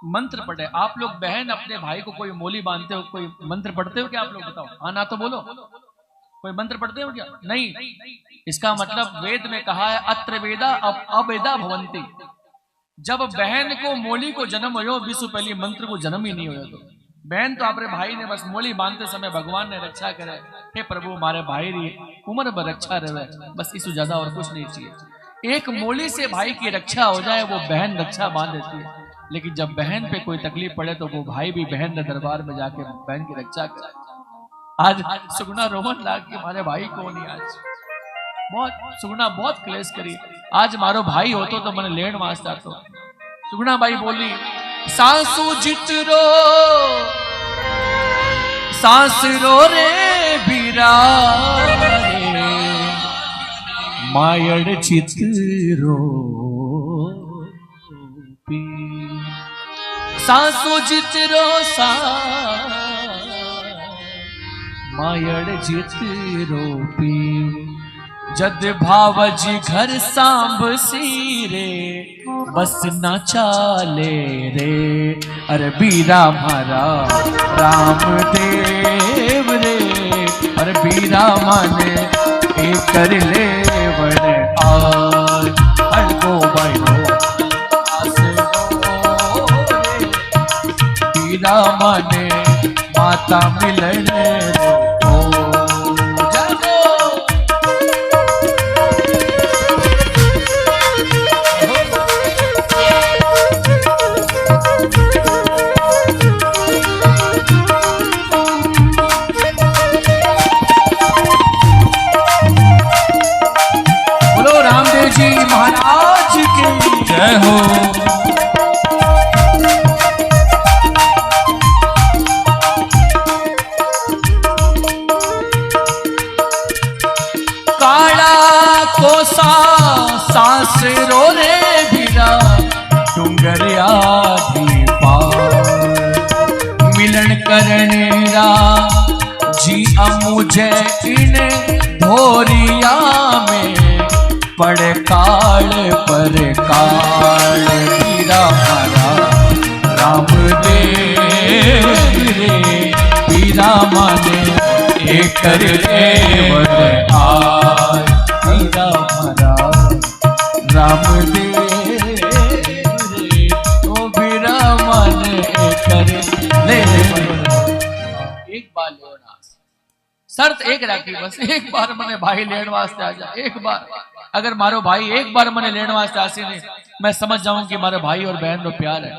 मंत्र पढ़े। आप लोग बहन अपने भाई को कोई मोली बांधते हो, कोई मंत्र पढ़ते हो क्या? आप लोग बताओ, हाँ ना तो बोलो। कोई मंत्र पढ़ते हो क्या? नहीं। इसका मतलब वेद में कहा है अत्र वेदा अवेदा भवंती। जब बहन को मोली को जन्म हो विश्व पहली मंत्र को जन्म ही नहीं हो तो बहन तो अपने भाई ने बस मोली बांधते समय भगवान ने रक्षा करे, हे प्रभु हमारे भाई री उम्र भर रक्षा रहे, बस इससे ज्यादा और कुछ नहीं चाहिए। एक मोली से भाई की रक्षा हो जाए वो बहन रक्षा बांध देती है। लेकिन जब बहन पे कोई तकलीफ पड़े तो वो भाई भी बहन के दरबार में जाके बहन की रक्षा करे। आज सुगुना रोमन लाग के हमारे भाई को नहीं, आज बहुत सुगुना बहुत क्लेश करी। आज मारो भाई होतो तो मैंने लेण वास्ता तो सुगुना भाई बोली सासू जितरो सास रो रे बीरा रे मायड़ चितरो पी। सासू जितरो सा मायड़ जितरो पी। जद भावजी घर सांभ सी रे बस ना चाले रे। अरे बीरा मारा रामदेव रे, अरे बीरा माने एक कर ले बड़े आज हड़को बड़ो बीरा माने माता मिलन जी महाराज की जय हो। काला कोसा सांस रो रे बीरा डूंगरिया पार। मिलन करने रा जी मुझे इन धोरिया में पड़े काल पर काल। बीरा मारा रामदेव रे, बीरा माने एक कर ले बड़े आज। बीरा मारा रामदेव रे, ओ बीरा माने एक कर ले। एक बार लेना शर्त एक राखी, बस एक बार मने भाई लेने वास्ते आ जा। एक बार अगर मारो भाई एक बार मने लेने वास्ते आसी नहीं, मैं समझ जाऊं कि मारे भाई और बहन तो प्यार है।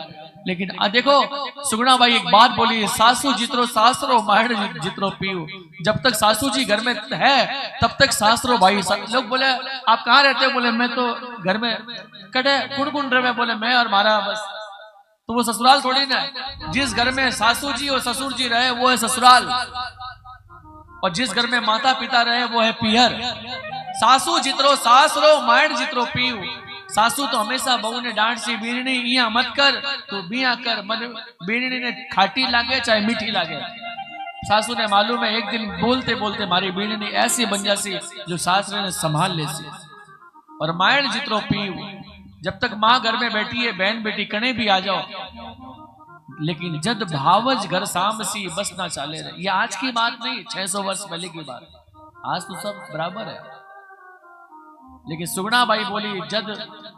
लेकिन देखो सुगुणा भाई एक बात बोली, सासू जितरो सासरो माहड़ जितरो पीऊ। जब तक सासू जी घर में है तब तक सासरो भाई। लोग बोले आप कहाँ रहते हो? बोले मैं तो घर में कटे कुड़कुंड रहे। बोले मैं और मारा बस, तो वो ससुराल थोड़ी ना। जिस घर में सासू जी और ससुर जी रहे वो है ससुराल, और जिस घर में माता पिता रहे वो है पियर। सासू जितरो सासरो मायड़ जितरो पीऊ। सासू तो हमेशा बहू ने डांट सी बीरणी इया मत कर तो बिया कर, मन बीरणी ने खाटी लागे चाहे मीठी लागे। सासू ने मालूम है एक दिन बोलते बोलते मारी बीरणी ऐसी बन जासी जो सासरे ने संभाल ले सी। और मायड़ जितरो पीऊ, जब तक माँ घर में बैठी है बहन बेटी कने भी आ जाओ, लेकिन जद भावज घर साम सी बस ना चाले रहे। ये आज की बात नहीं, 600 वर्ष पहले की बात। आज तो सब बराबर है। लेकिन सुगुणा बाई बोली जद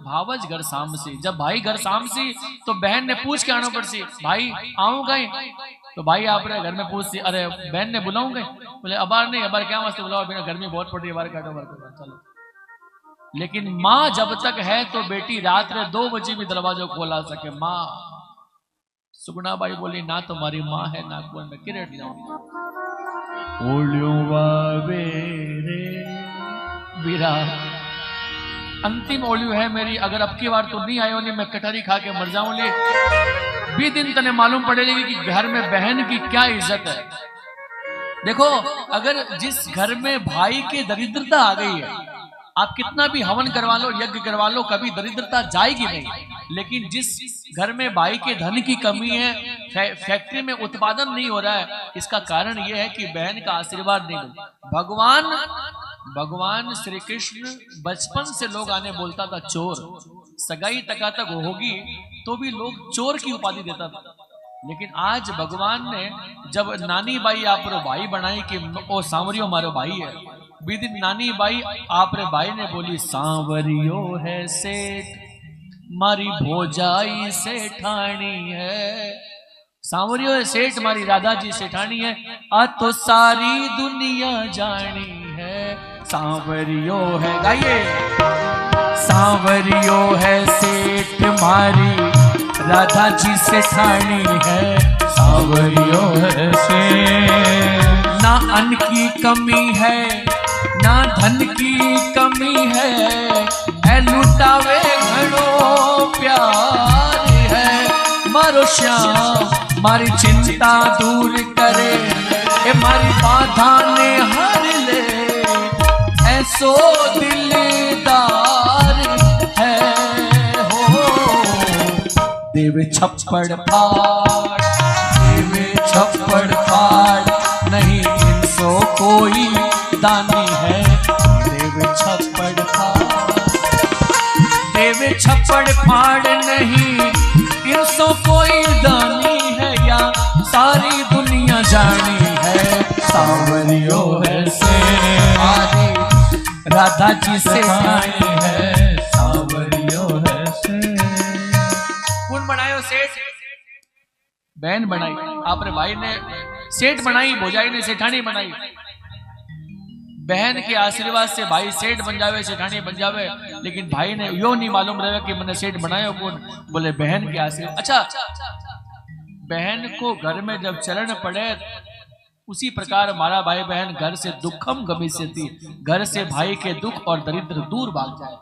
भावज घर साम सी, जब भाई घर साम सी तो बहन ने पूछ के आना पड़सी भाई आऊं गए? तो भाई आप घर में पूछती अरे बहन ने बुलाऊं गए? बोले अबार नहीं, अबार क्या वास्ते बुलाओ, बिना गर्मी बहुत पड़ रही है, अबार काटो बार चलो। लेकिन माँ जब तक है तो बेटी रात में 2 बजे भी दरवाजा खोला सके माँ। सुगुणा बाई बोली ना तुम्हारी माँ है ना कौन, मैं किरेट जाऊंगी। बीरा अंतिम ओलियो है मेरी, अगर अब की बार तो नहीं आयो नहीं मैं कटहरी खा के मर जाऊं। ले 20 दिन तने मालूम पड़ेगी कि घर में बहन की क्या इज्जत है। देखो अगर जिस घर में भाई की दरिद्रता आ गई है, आप कितना भी हवन करवा लो यज्ञ करवा लो कभी दरिद्रता जाएगी नहीं। लेकिन जिस घर में भाई के धन की कमी है, फैक्ट्री में उत्पादन नहीं हो रहा है, इसका कारण यह है कि बहन का आशीर्वाद नहीं मिला। भगवान श्री कृष्ण बचपन से लोग आने बोलता था चोर, सगाई तक होगी तो भी लोग चोर की उपाधि देता था। लेकिन आज भगवान ने जब नानी बाई आप रो भाई बनाई कि ओ सांवरियो मारो भाई है, बीदी नानी बाई आप रे भाई ने बोली सांवरियो है सेठ मारी भोजाई सेठानी है। सांवरियो है सेठ मारी राधा जी सेठानी है, आ तो सारी दुनिया जानी है। सांवरियो है, गाइए, सांवरियो है सेठ मारी राधा जी सेठानी है। सांवरियो है सेठ, ना अन्न की कमी है ना धन की कमी है, ए लुटावे घणो प्यार है। मारो श्याम मारी चिंता दूर करे, ए मारी बाधा ने हर ले, ऐसो दिलदार है हो। देव छप्पड़ फाड़, देव छप्पड़ फाड़, नहीं इनसो कोई दानी है। देव छप्पड़ फाड़, देव छप्पड़ फाड़, नहीं इनसो कोई दानी है, या सारी दुनिया जानी है। सांवरियो है से राधा जी से जानी है। सांवरियो है से, कौन बनायो सेठ? बहन बनाई, आपरे भाई ने सेठ बनाई, भोजाई ने सेठानी बनाई। बहन के आशीर्वाद से भाई सेठ बन जावे, सेठानी बन जावे, लेकिन भाई ने यो नहीं मालूम रहे कि मैंने सेठ बनाया कौन। बोले बहन के आशीर्वाद। अच्छा, बहन को घर में जब चरण पड़े, उसी प्रकार हमारा भाई बहन घर से दुखम गमिष्यति, घर से भाई के दुख और दरिद्र दूर भाग जाए।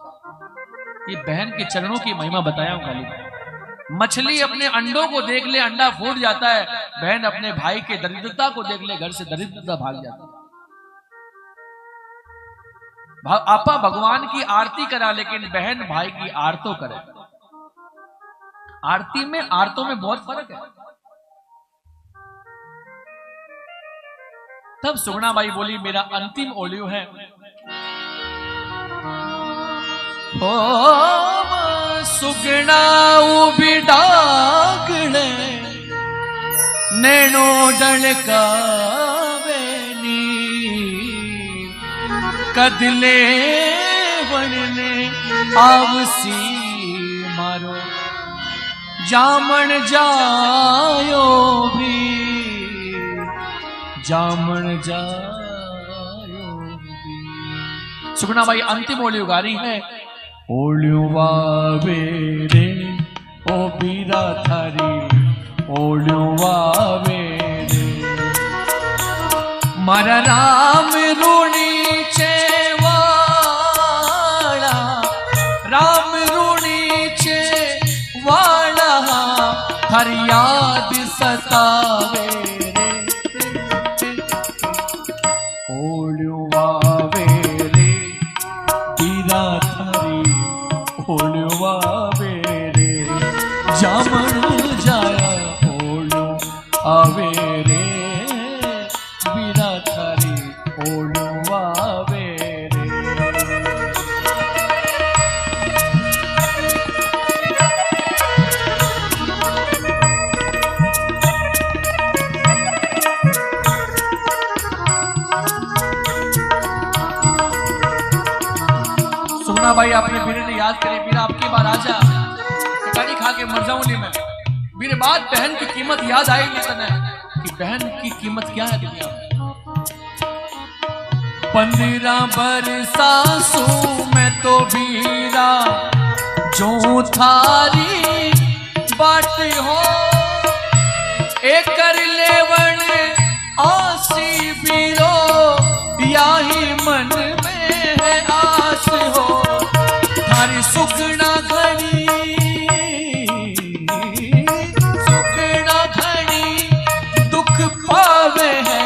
ये बहन के चरणों की महिमा बताया हूं खाली। मछली अपने अंडों को देख ले अंडा फूट जाता है, बहन अपने भाई के दरिद्रता को देख ले घर से दरिद्रता भाग जाती है। आपा भगवान की आरती करा, लेकिन बहन भाई की आरतो करे। आरती में आरतों में बहुत फर्क है। तब सुगुणा बाई बोली मेरा अंतिम ओलियो है। ओ सुगुणा उभी डागणे नैनो डलकावेनी, कदले वणने आवसी मारो जामण जायो भी, जामण जायो भी। सुगुणा बाई अंतिम ओलियो गा रही है। ओलियो वावे रे ओ बीरा थारी, ओलियो वावे रे मारा राम रूणी चेवाड़ा, राम रूणी चेवाड़ा थारी याद सतावे रे। ओलियो वावे रे बीरा थारी, ओलियो वावे रे जामण जाया, ओलियो आवे रे बीरा थारी, ओलियो वावे रे। सुगुणा बाई अपने बीरे ने याद करे, बीरा आपकी बार आजा, कटारी खा के मर जाऊंगी मैं। मेरे बाद बहन की कीमत याद आएगी तने कि बहन की कीमत क्या है दुनिया में। 15 बरसासू मैं तो बीरा जो थारी बाट हो, एक कर लेवण आसी बीरो, याही मन में है आस हो। थारी सुगुणा घड़ी, सुगुणा घड़ी दुख पावे है,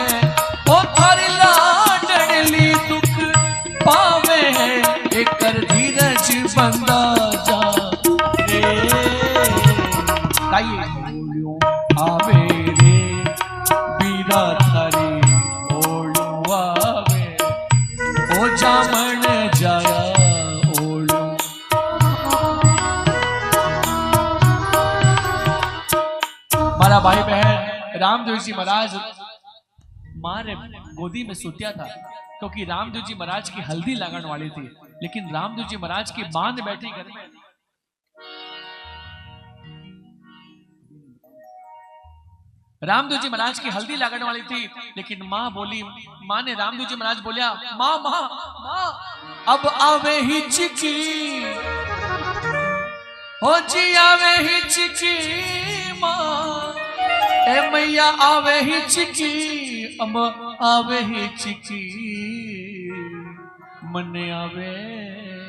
ओ थारी लाडली दुख पावे है। एक कर धीरज बंदा जा रे, गाइए। ओलियो आवे रे बीरा थारी, ओलियो आवे ओ जामण जाया, ओलियो रामदेव जी महाराज मारे गोदी में सुतिया था, क्योंकि रामदेव जी महाराज की हल्दी लगन वाली थी, लेकिन रामदेव जी महाराज की बांध बैठी घर में। रामदेव जी महाराज की हल्दी लगन वाली थी, लेकिन माँ बोली, माँ ने रामदेव जी महाराज बोलिया, माँ माँ माँ अब आवे ही चिकी, हो जी आवे ही चिकी, माँ ए मैया आवे ही चिकी, अब आवे ही चिकी, मन आवे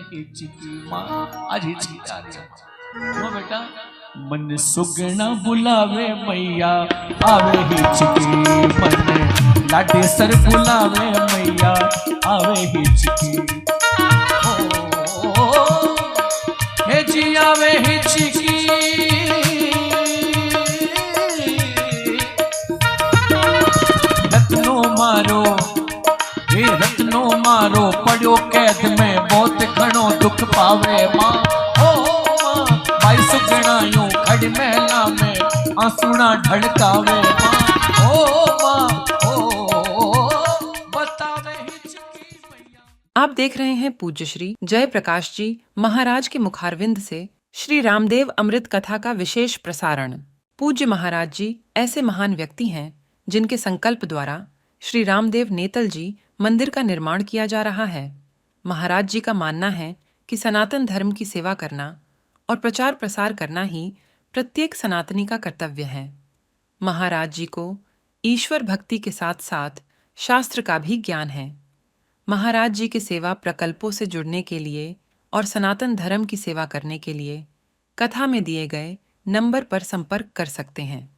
ही चिकी, माँ आज ही चिकी आ रही है। क्यों बेटा? मन सुगना बुलावे मैया आवे ही चिकी, मन लाडे सर बुलावे मैया आवे ही चिकी, हे जी आवे ही चिकी, रत्नो मारो हे रत्नो मारो, पड़ो कैद में बहुत घणो दुख पावे माँ, भाई सुगना यूं खड़ महला में आंसुना ढड़कावे माँ, ओ माँ ओ बतावे हिचकी मैया। आप देख रहे हैं पूज्य श्री जय प्रकाश जी महाराज के मुखारविंद से श्री रामदेव अमृत कथा का विशेष प्रसारण। पूज्य महाराज जी ऐसे महान व्यक्ति हैं जिनके संकल्प द्वारा श्री रामदेव नेतल जी मंदिर का निर्माण किया जा रहा है। महाराज जी का मानना है कि सनातन धर्म की सेवा करना और प्रचार प्रसार करना ही प्रत्येक सनातनी का कर्तव्य है। महाराज जी को ईश्वर भक्ति के साथ साथ शास्त्र का भी ज्ञान है। महाराज जी के सेवा प्रकल्पों से जुड़ने के लिए और सनातन धर्म की सेवा करने के लिए कथा में दिए गए नंबर पर संपर्क कर सकते हैं।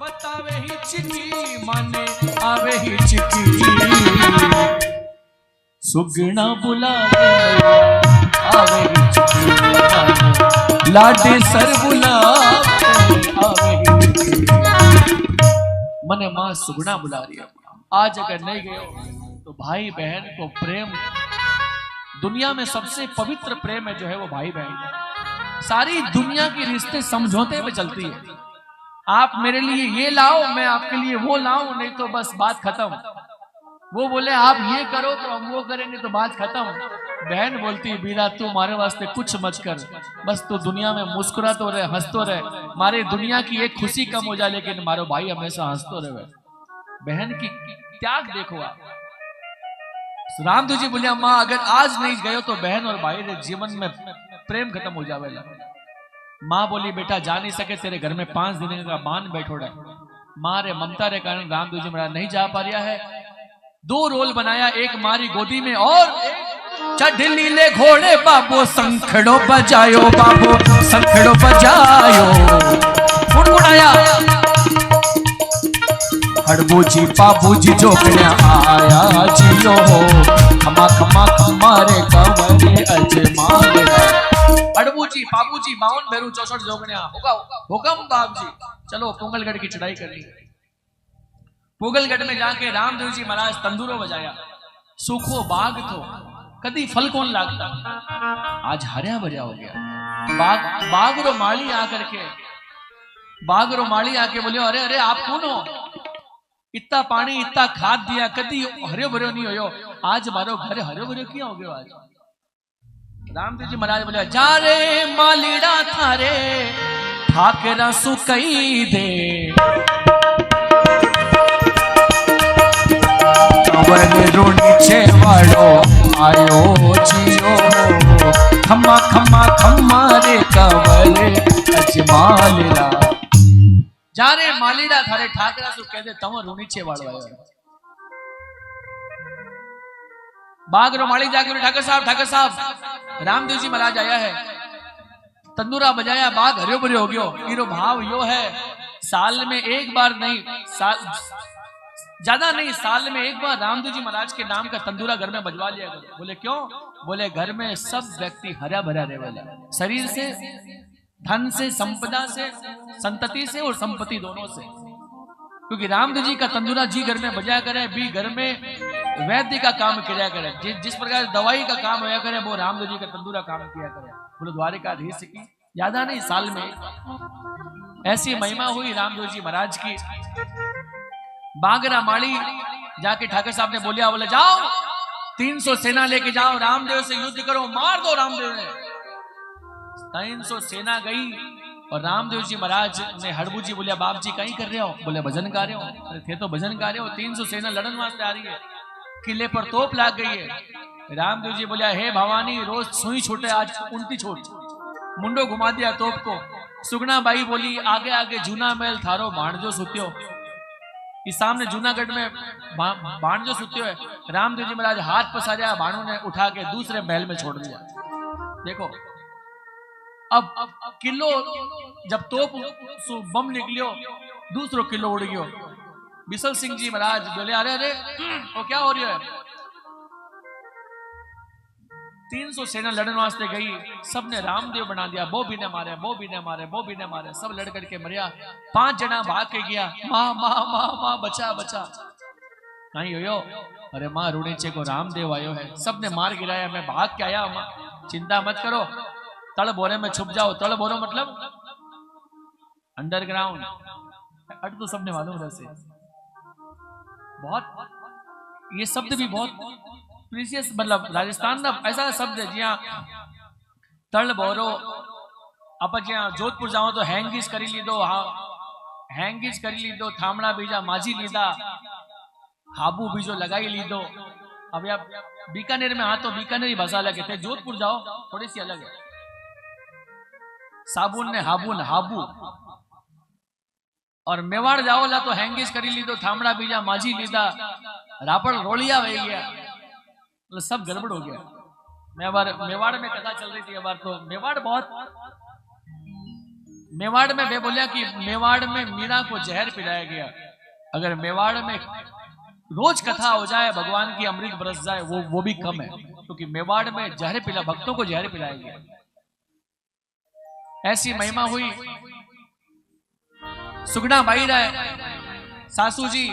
बतावे ही चिकी माने आवे ही चिकी, सुगना बुलावे आवे ही चिकी, लाडे सर बुलावे आवे ही चिकी, मने माँ सुगना बुला रही है। आज अगर नहीं गए तो भाई बहन को प्रेम, दुनिया में सबसे पवित्र प्रेम है जो है वो भाई बहन। सारी दुनिया की रिश्ते समझौते में चलती है। आप मेरे लिए ये लाओ, मैं आपके लिए वो लाऊं, नहीं तो बस बात खत्म। वो बोले आप ये करो तो हम वो करेंगे, तो बात खत्म। बहन बोलती बीरा तू मारे वास्ते कुछ मत कर, बस तू दुनिया में मुस्कुरा तो रहे, हंस तो रहे, मारे दुनिया की एक खुशी कम हो जाए लेकिन मारो भाई हमेशा हंसतो रहे। बहन की त्याग देखो आप। रामदेव जी बोलिया माँ अगर आज नहीं गए तो बहन और भाई के जीवन में प्रेम खत्म हो जाएगा। माँ बोली बेटा जा नहीं सके, तेरे घर में 5 दिन का बान बैठोड़ा। माँ रे ममता रे कारण रामदेव जी महाराज नहीं जा पा रहा है। 2 रोल बनाया, एक मारी गोदी में और चढ़ लीले घोड़े बाबू संखड़ो बजायो, बाबू संखड़ो बजायो, गुनगुनाया हड़बूजी बाबूजी जोगण्या आया जियो, खमा खमा खमारे कंवरे अजमाले। अड़बूजी बाबूजी 52 भैरू 64 जोगण्या होगा हुकम बाप जी। चलो पोंगलगढ़ की चढ़ाई करनी। पोंगलगढ़ में जाके रामदेव जी महाराज तंदूरो बजाया। सूखो बाग तो कदी फल कौन लागता, आज हरिया भरिया हो गया। बाग रो माली आकर के, बाग रो माली आके बोले अरे अरे आप कौन हो, इतना पानी इतना खाद दिया कदी हरियो भरियो नहीं होयो, आज मारो घर हरियो भरियो क्यों हो गयो आज। रामदेव जी महाराज बोले जा रे मालीड़ा थारे ठाकरा सुकई दे, कंवर नीचे वालो आयो जियो, खम्मा खम्मा खम्मा रे कंवर अजमालेरा। जा रे मालीड़ा थारे ठाकरा सु कह दे तंवर नीचे वालो आयो। बाग रो माली जाके ठाकर साहब रामदेव जी महाराज आया है। तंदूरा बजाया, बाग हरियो भरियो हो गयो। हीरो भाव यो है साल में एक बार नहीं, साल ज्यादा नहीं, साल में एक बार रामदेव जी महाराज के नाम का तंदूरा घर में बजवा लिया करो। बोले क्यों? बोले घर में सब व्यक्ति हरा भरा रहे वाला, शरीर से, धन से, संपदा से, संतति से और संपत्ति दोनों से। क्योंकि रामदेव जी का तंदूरा जी घर में बजाया करे, भी घर में वैद्य का काम किया करे, जिस प्रकार दवाई का काम होया करे वो रामदेव जी का तंदूरा काम किया करे। बोले द्वारिकाधीश की ज्यादा नहीं, साल में ऐसी महिमा हुई रामदेव जी महाराज की। बागरा माड़ी जाके ठाकर साहब ने बोले जाओ 300 सेना लेके जाओ, रामदेव से युद्ध करो, मार दो रामदेव ने। 300 सेना गई और रामदेव जी महाराज ने हड़बू जी बोलिया बाप जी कहीं कर रहे हो? बोले भजन गा रहे हो। अरे थे तो भजन गा रहे हो, 300 सेना लड़न वास्ते आ रही है, किले पर तोप लाग गई है। रामदेव जी बोलिया हे भवानी रोज सुई छोटे, आज उल्टी छोट, मुंडो घुमा दिया तोप को। सुगना बाई बोली आगे आगे जूना महल थारो भाणजो सुत्यो। इस सामने जूनागढ़ में भाणजो सुत्यो है। रामदेव जी महाराज हाथ पसारा, भाणु ने उठा के दूसरे महल में छोड़ दिया। देखो अब किलो जब तोप बम निकलियो, दूसरो किलो उड़ गयो। बिसल सिंह जी महाराज बोले अरे अरे वो क्या हो रही है? 300 सेना लड़ने वास्ते गई, सबने रामदेव बना दिया। वो भी ने मारे, वो भी ने मारे, वो भी ने मारे, सब लड़ करके मरिया। 5 जना भाग के गया, माँ माँ माँ माँ बचा बचा। नहीं हो अरे माँ रूणीचे को रामदेव आयो है, सबने मार गिराया, मैं भाग के आया माँ, चिंता मत करो, तल बोरे में छुप जाओ। तल बोरो मतलब अंडरग्राउंड। अट तो सबने मालूम वैसे, बहुत ये शब्द भी बहुत प्रीसियस, मतलब राजस्थान का ऐसा शब्द है जिया तल बोरो। आप ज्या जोधपुर जाओ तो हैंगीज करी लीधो, हैंगीज करी लीधो, थामड़ा बीजा माजी लीधा, हाबू बीजो लगाई लीधो। अभी आप बीकानेर में हाँ तो बीकानेरी भाषा अलग है, जोधपुर जाओ थोड़ी सी अलग है। साबुन ने हाबुन हाबू, और मेवाड़ जाओ ला तो हैंगीज करी लीधो, थामड़ा बीजा माजी लीधा, रापड़ रोलिया वही गया, मतलब सब गड़बड़ हो गया। मेवाड़ में कथा चल रही थी बार, तो मेवाड़ बहुत, मेवाड़ में वे बोलिया कि मेवाड़ में मीरा को जहर पिलाया गया। अगर मेवाड़ में रोज कथा हो जाए, भगवान की अमृत बरस जाए, वो भी कम है, क्योंकि मेवाड़ में जहर पिला, भक्तों को जहर पिलाया गया। ऐसी महिमा हुई। सुगना बाई रहे सासू जी,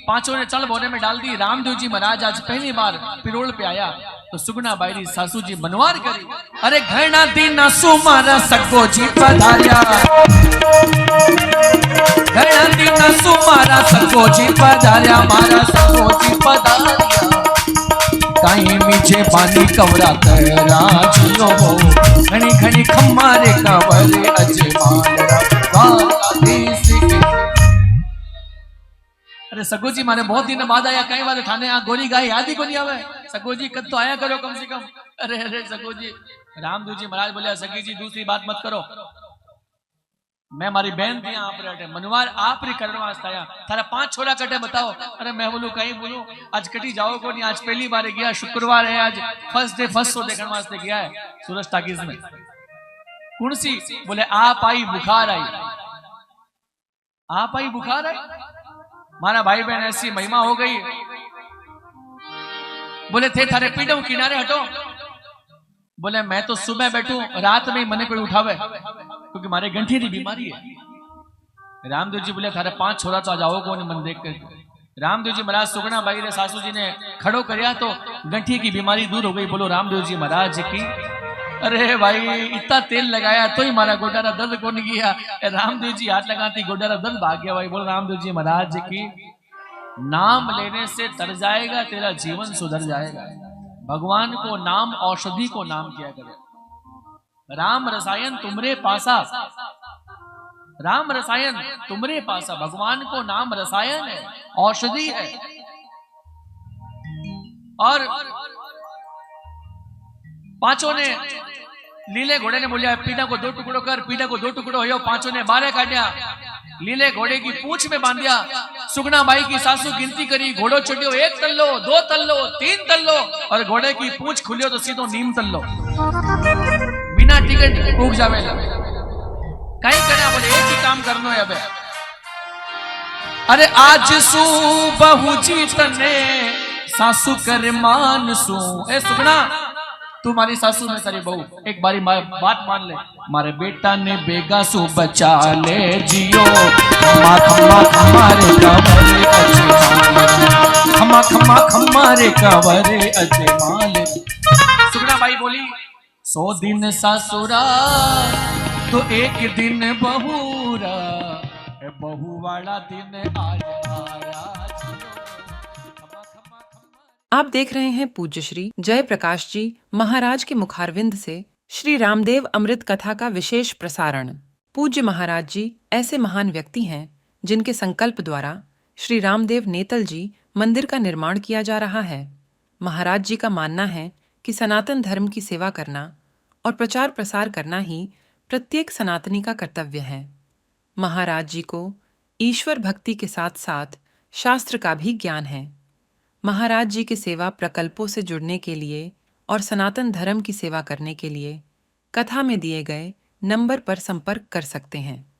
पांचों ने चल बोने में डाल दी। रामदेव जी महाराज आज पहली बार पिरोल पे आया तो सुगना बाई सासू जी मनवार करी, अरे घना दिन सुमारा सको जी पधारिया, घना दिन सुमारा सको जी पधारिया, मारा सको जी पधारिया, काई मीठे पानी कवरा तेरा जियो, घनी घनी खम्मारे कवरे अजमानरा द्वारकाधीश के। अरे सगो जी माने बहुत दिन बाद आया, कई बार थाने आ गोरी गाय याद ही को नहीं आवे। सगो जी कद तो आया करो कम से कम। अरे अरे सगो जी, रामदेव जी महाराज बोले सगी जी दूसरी बात मत करो, मैं मारी बहन थी आप रे मनवार आप री करने वास्ते आया, थारा 5 छोरा कटे बताओ। अरे मैं बोलू कहीं बोलू आज कटी जाओ को नहीं, आज पहली बार गया, शुक्रवार है आज, फर्स्ट डे फर्स्ट शो देखने वास्ते गया है सूरज टाकीज में। कौन सी? बोले आप आई बुखार आई, आप आई बुखार आई। मारा भाई बहन ऐसी महिमा हो गई। बोले थे थारे पीड़ो किनारे हटो। बोले मैं तो सुबह बैठू, रात में मने कोई उठावे, क्योंकि मारे गंठी की बीमारी है। रामदेव जी बोले थारे 5 छोरा तो आ जाओ को मन देख कर। रामदेव जी महाराज सुगना बाई रे सासू जी ने खड़ो करया तो गंठी की बीमारी दूर हो गई। बोलो रामदेव जी महाराज की। अरे भाई इतना तेल लगाया तो ही मारा गोडारा दर्द को नहीं गया। रामदेव जी हाथ लगाती गोडारा दर्द भाग गया। भाई बोलो रामदेव जी महाराज की। नाम लेने से तर जाएगा, तेरा जीवन सुधर जाएगा। भगवान को नाम औषधि को नाम किया करे। राम रसायन तुमरे पासा, राम रसायन तुमरे पासा। भगवान को नाम रसायन है, औषधि है। और 5 ने लीले घोड़े ने बोलिया पीढ़ा को 2 टुकड़ों कर, पीढ़ा को 2 टुकड़ो हो। 5 ने 12 काटिया, लीले घोड़े की पूंछ में बांध दिया। सुगना बाई की सासू गिनती करी, घोड़ो चढ़ियो 1 तल्लो 2 तल्लो 3 तल्लो, और घोड़े की पूंछ खुलियो तो सीधो नीम तल्लो, बिना टिकट पूग जावे। कहीं करना बोले एक ही काम करनो है। अब अरे आज सू बहु जी तने सासू कर मान सू। ए सुगना तुम्हारी सासू में तेरी बहू, एक बारी बात मान ले। मारे बेटा ने बेगा सु बचा ले जियो, खमा खमा खमारे कवरे अजमाल, खमा खमा खमारे कवरे अजमाल। सुगना बाई बोली 100 दिन सासुरा तो 1 दिन बहुरा। बहू वाला दिन आज आया खमा खमा खमा। आप देख रहे हैं पूज्य श्री जय प्रकाश जी महाराज के मुखारविंद से श्री रामदेव अमृत कथा का विशेष प्रसारण। पूज्य महाराज जी ऐसे महान व्यक्ति हैं जिनके संकल्प द्वारा श्री रामदेव नेतल जी मंदिर का निर्माण किया जा रहा है। महाराज जी का मानना है कि सनातन धर्म की सेवा करना और प्रचार प्रसार करना ही प्रत्येक सनातनी का कर्तव्य है। महाराज जी को ईश्वर भक्ति के साथ साथ शास्त्र का भी ज्ञान है। महाराज जी के सेवा प्रकल्पों से जुड़ने के लिए और सनातन धर्म की सेवा करने के लिए कथा में दिए गए नंबर पर संपर्क कर सकते हैं।